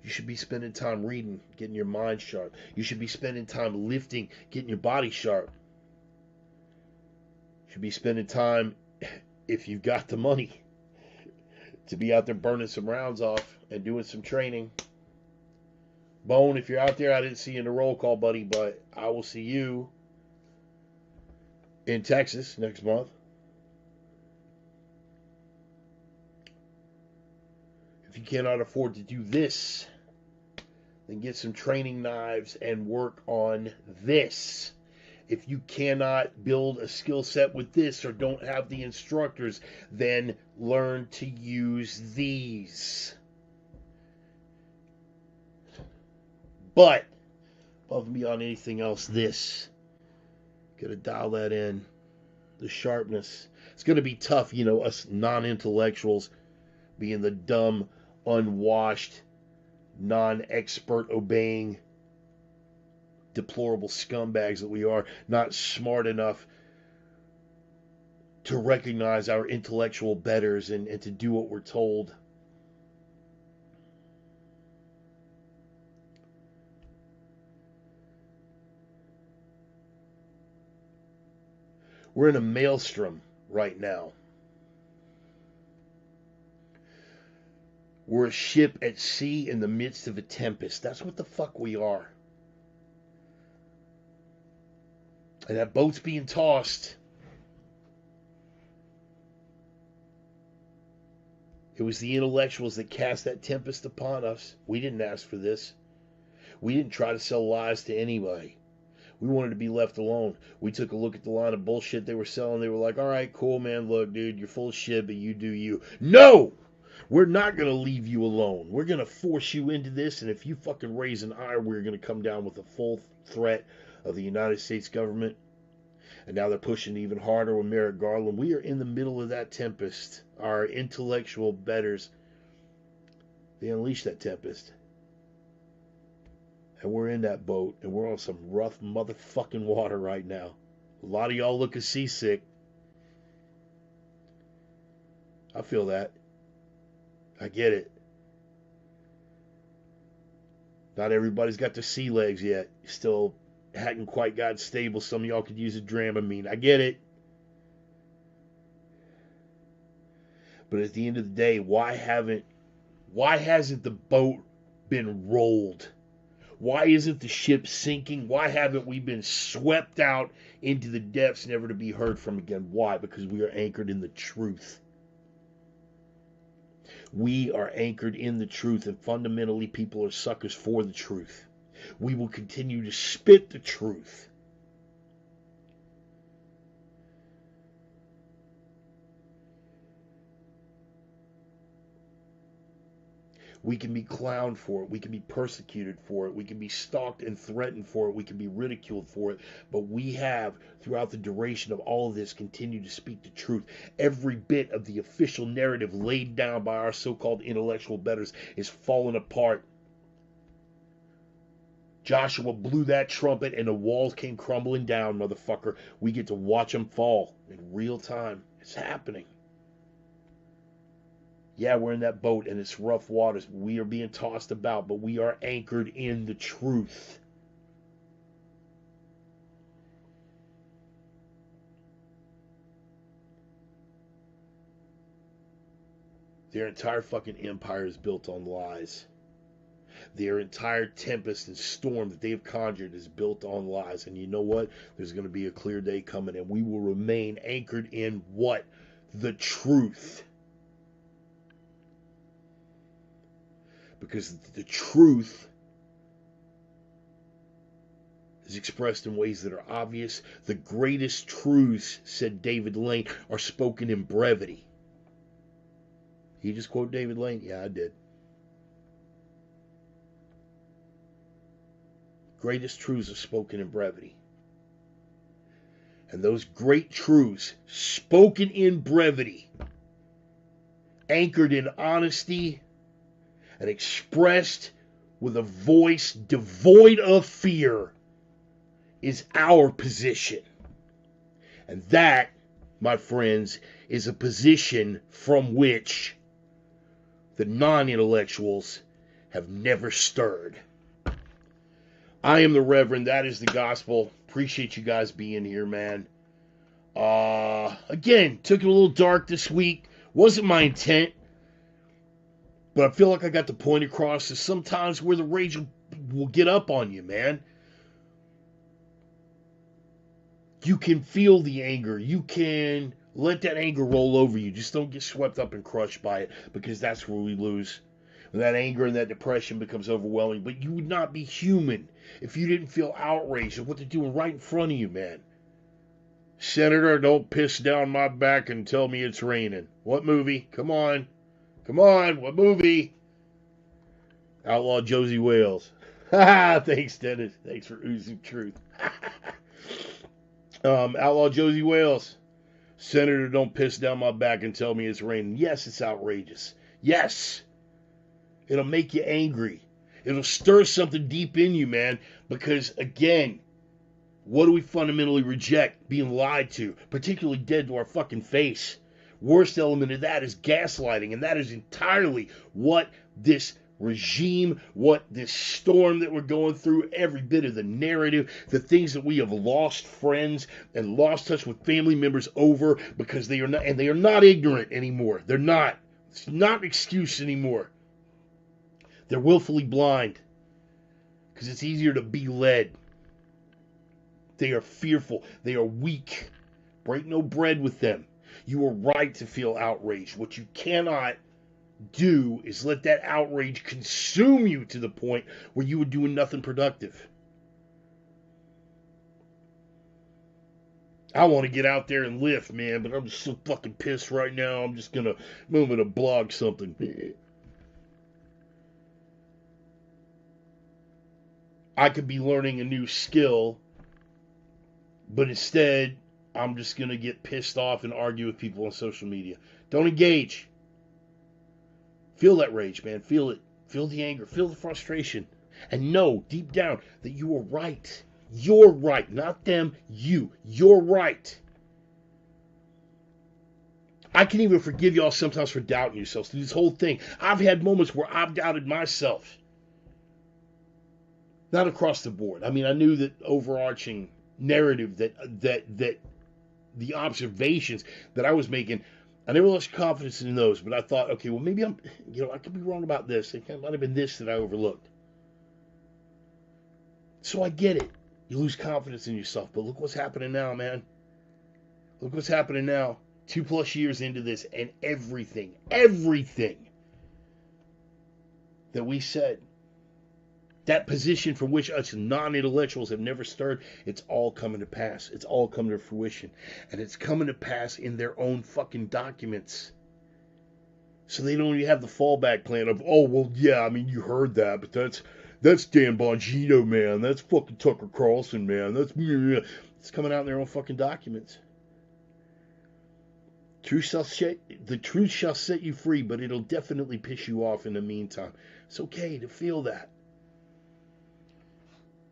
You should be spending time reading, getting your mind sharp. You should be spending time lifting, getting your body sharp. You should be spending time, if you've got the money, to be out there burning some rounds off and doing some training. Bone, if you're out there, I didn't see you in the roll call, buddy, but I will see you in Texas next month. If you cannot afford to do this, then get some training knives and work on this. If you cannot build a skill set with this or don't have the instructors, then learn to use these. But, above and beyond anything else, this. Gotta dial that in. The sharpness. It's gonna be tough, you know, us non-intellectuals being the dumb, unwashed, non-expert obeying, deplorable scumbags that we are, not smart enough to recognize our intellectual betters and to do what we're told. We're in a maelstrom right now. We're a ship at sea in the midst of a tempest. That's what the fuck we are. And that boat's being tossed. It was the intellectuals that cast that tempest upon us. We didn't ask for this. We didn't try to sell lies to anybody. We wanted to be left alone. We took a look at the line of bullshit they were selling. They were like, all right, cool, man. Look, dude, you're full of shit, but you do you. No! We're not going to leave you alone. We're going to force you into this, and if you fucking raise an eye, we're going to come down with the full threat of the United States government. And now they're pushing even harder with Merrick Garland. We are in the middle of that tempest. Our intellectual betters, they unleash that tempest. And we're in that boat, and we're on some rough motherfucking water right now. A lot of y'all looking seasick. I feel that. I get it. Not everybody's got their sea legs yet. Still hadn't quite got stable. Some of y'all could use a Dramamine. I get it. But at the end of the day, why hasn't the boat been rolled? Why isn't the ship sinking? Why haven't we been swept out into the depths, never to be heard from again? Why? Because we are anchored in the truth. We are anchored in the truth, and fundamentally people are suckers for the truth. We will continue to spit the truth. We can be clowned for it. We can be persecuted for it. We can be stalked and threatened for it. We can be ridiculed for it. But we have, throughout the duration of all of this, continued to speak the truth. Every bit of the official narrative laid down by our so-called intellectual betters is falling apart. Joshua blew that trumpet and the walls came crumbling down, motherfucker. We get to watch them fall in real time. It's happening. Yeah, we're in that boat and it's rough waters. We are being tossed about, but we are anchored in the truth. Their entire fucking empire is built on lies. Their entire tempest and storm that they've conjured is built on lies. And you know what? There's going to be a clear day coming, and we will remain anchored in what? The truth. Because the truth is expressed in ways that are obvious. The greatest truths, said David Lane, are spoken in brevity. You just quote David Lane? Yeah, I did. Greatest truths are spoken in brevity. And those great truths, spoken in brevity, anchored in honesty, and expressed with a voice devoid of fear, is our position. And that, my friends, is a position from which the non-intellectuals have never stirred. I am the Reverend. That is the gospel. Appreciate you guys being here, man. Again, took it a little dark this week. Wasn't my intent. But I feel like I got the point across. Is sometimes where the rage will get up on you, man. You can feel the anger. You can let that anger roll over you. Just don't get swept up and crushed by it, because that's where we lose. When that anger and that depression becomes overwhelming. But you would not be human if you didn't feel outraged at what they're doing right in front of you, man. Senator, don't piss down my back and tell me it's raining. What movie? Come on. Come on, what movie? Outlaw Josie Wales. Thanks, Dennis. Thanks for oozing truth. Outlaw Josie Wales. Senator, don't piss down my back and tell me it's raining. Yes, it's outrageous. Yes. It'll make you angry. It'll stir something deep in you, man. Because, again, what do we fundamentally reject? Being lied to. Particularly dead to our fucking face. Worst element of that is gaslighting, and that is entirely what this regime, what this storm that we're going through, every bit of the narrative, the things that we have lost friends and lost touch with family members over, because they are not, and they are not ignorant anymore. They're not. It's not an excuse anymore. They're willfully blind, because it's easier to be led. They are fearful. They are weak. Break no bread with them. You are right to feel outraged. What you cannot do is let that outrage consume you to the point where you are doing nothing productive. I want to get out there and lift, man, but I'm just so fucking pissed right now. I'm gonna blog something. I could be learning a new skill, but instead, I'm just going to get pissed off and argue with people on social media. Don't engage. Feel that rage, man. Feel it. Feel the anger. Feel the frustration. And know, deep down, that you are right. You're right. Not them. You. You're right. I can even forgive y'all sometimes for doubting yourselves through this whole thing. I've had moments where I've doubted myself. Not across the board. I mean, I knew that overarching narrative that the observations that I was making, I never lost confidence in those, but I thought, okay, well, maybe I could be wrong about this. It might have been this that I overlooked. So I get it. You lose confidence in yourself, but look what's happening now, man. Look what's happening now. 2+ years into this, and everything that we said. That position from which us non-intellectuals have never stirred, it's all coming to pass. It's all coming to fruition. And it's coming to pass in their own fucking documents. So they don't even have the fallback plan of, oh, well, yeah, I mean, you heard that, but that's Dan Bongino, man. That's fucking Tucker Carlson, man. It's coming out in their own fucking documents. The truth shall set you free, but it'll definitely piss you off in the meantime. It's okay to feel that.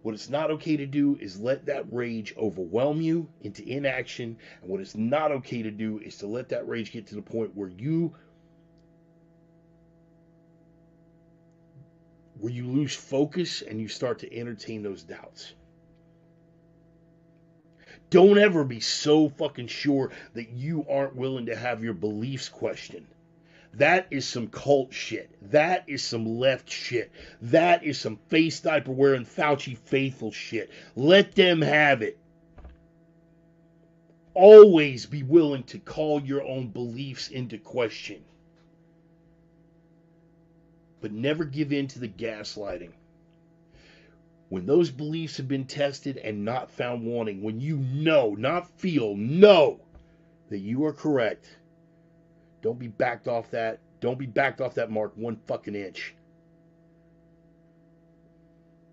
What it's not okay to do is let that rage overwhelm you into inaction. And what it's not okay to do is to let that rage get to the point where you lose focus and you start to entertain those doubts. Don't ever be so fucking sure that you aren't willing to have your beliefs questioned. That is some cult shit. That is some left shit. That is some face diaper wearing Fauci faithful shit. Let them have it. Always be willing to call your own beliefs into question. But never give in to the gaslighting. When those beliefs have been tested and not found wanting, when you know, not feel, know that you are correct, don't be backed off that. Don't be backed off that mark one fucking inch.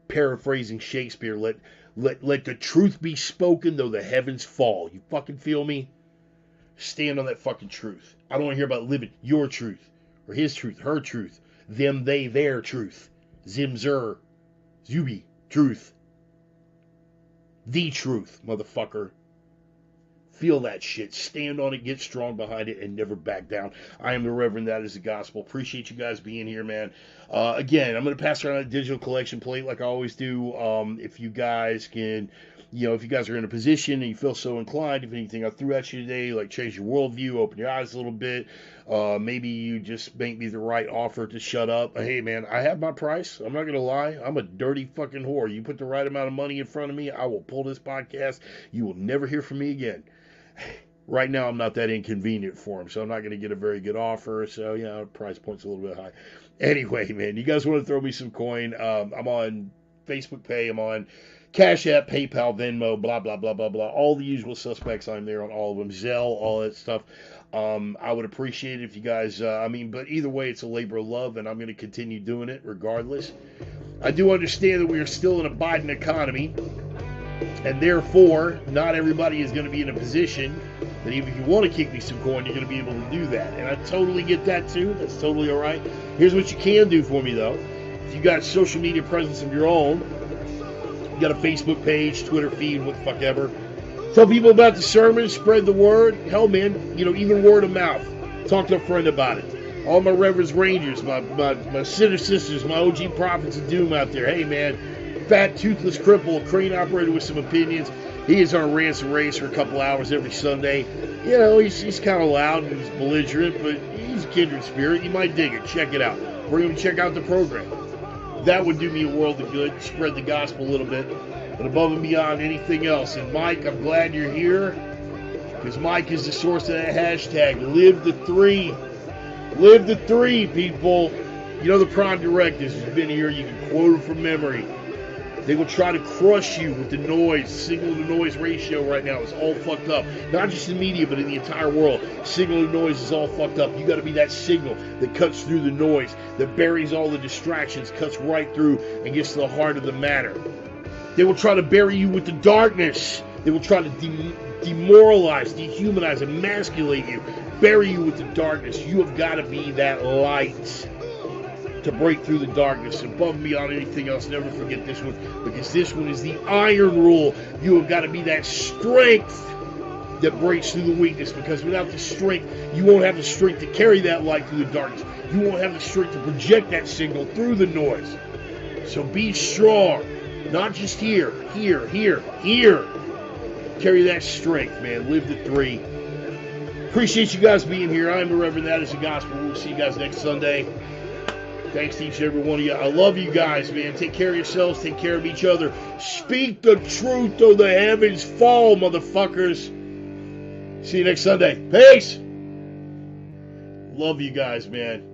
Paraphrasing Shakespeare, let the truth be spoken though the heavens fall. You fucking feel me? Stand on that fucking truth. I don't want to hear about living your truth or his truth, her truth, them, they, their truth. Zim, zer, zubi, truth. The truth, motherfucker. Feel that shit. Stand on it. Get strong behind it and never back down. I am the Reverend. That is the gospel. Appreciate you guys being here, man. Again, I'm going to pass around a digital collection plate like I always do. If you guys can, if you guys are in a position and you feel so inclined, if anything I threw at you today, like change your worldview, open your eyes a little bit, maybe you just make me the right offer to shut up. Hey, man, I have my price. I'm not going to lie. I'm a dirty fucking whore. You put the right amount of money in front of me, I will pull this podcast. You will never hear from me again. Right now, I'm not that inconvenient for him, so I'm not going to get a very good offer. So, price point's a little bit high. Anyway, man, you guys want to throw me some coin? I'm on Facebook Pay. I'm on Cash App, PayPal, Venmo, blah, blah, blah, blah, blah. All the usual suspects. I'm there on all of them. Zelle, all that stuff. I would appreciate it if you guys, but either way, it's a labor of love, and I'm going to continue doing it regardless. I do understand that we are still in a Biden economy. And therefore, not everybody is going to be in a position that even if you want to kick me some coin, you're going to be able to do that. And I totally get that too. That's totally all right. Here's what you can do for me, though. If you got social media presence of your own, you got a Facebook page, Twitter feed, what the fuck ever. Tell people about the sermon, spread the word. Hell, man, even word of mouth. Talk to a friend about it. All my Reverends Rangers, my Sinner Sisters, my OG Prophets of Doom out there. Hey, man. Fat, toothless cripple, crane operator with some opinions. He is on Rants and Race for a couple hours every Sunday. He's kind of loud and he's belligerent, but he's a kindred spirit. You might dig it. Check it out. Bring him to check out the program. That would do me a world of good. Spread the gospel a little bit. But above and beyond anything else. And Mike, I'm glad you're here. Because Mike is the source of that hashtag. Live the 3. Live the 3, people. The prime directives has been here. You can quote them from memory. They will try to crush you with the noise. Signal-to-noise ratio right now is all fucked up. Not just in media, but in the entire world. Signal-to-noise is all fucked up. You got to be that signal that cuts through the noise, that buries all the distractions, cuts right through, and gets to the heart of the matter. They will try to bury you with the darkness. They will try to demoralize, dehumanize, emasculate you, bury you with the darkness. You have got to be that light to break through the darkness. Above and beyond anything else, never forget this one, because this one is the iron rule. You have got to be that strength that breaks through the weakness, because without the strength, you won't have the strength to carry that light through the darkness. You won't have the strength to project that signal through the noise. So be strong, not just here. Carry that strength, man. Live the 3. Appreciate you guys being here. I'm the Reverend. That is the gospel. We'll see you guys next Sunday. Thanks to each and every one of you. I love you guys, man. Take care of yourselves. Take care of each other. Speak the truth though the heavens fall, motherfuckers. See you next Sunday. Peace. Love you guys, man.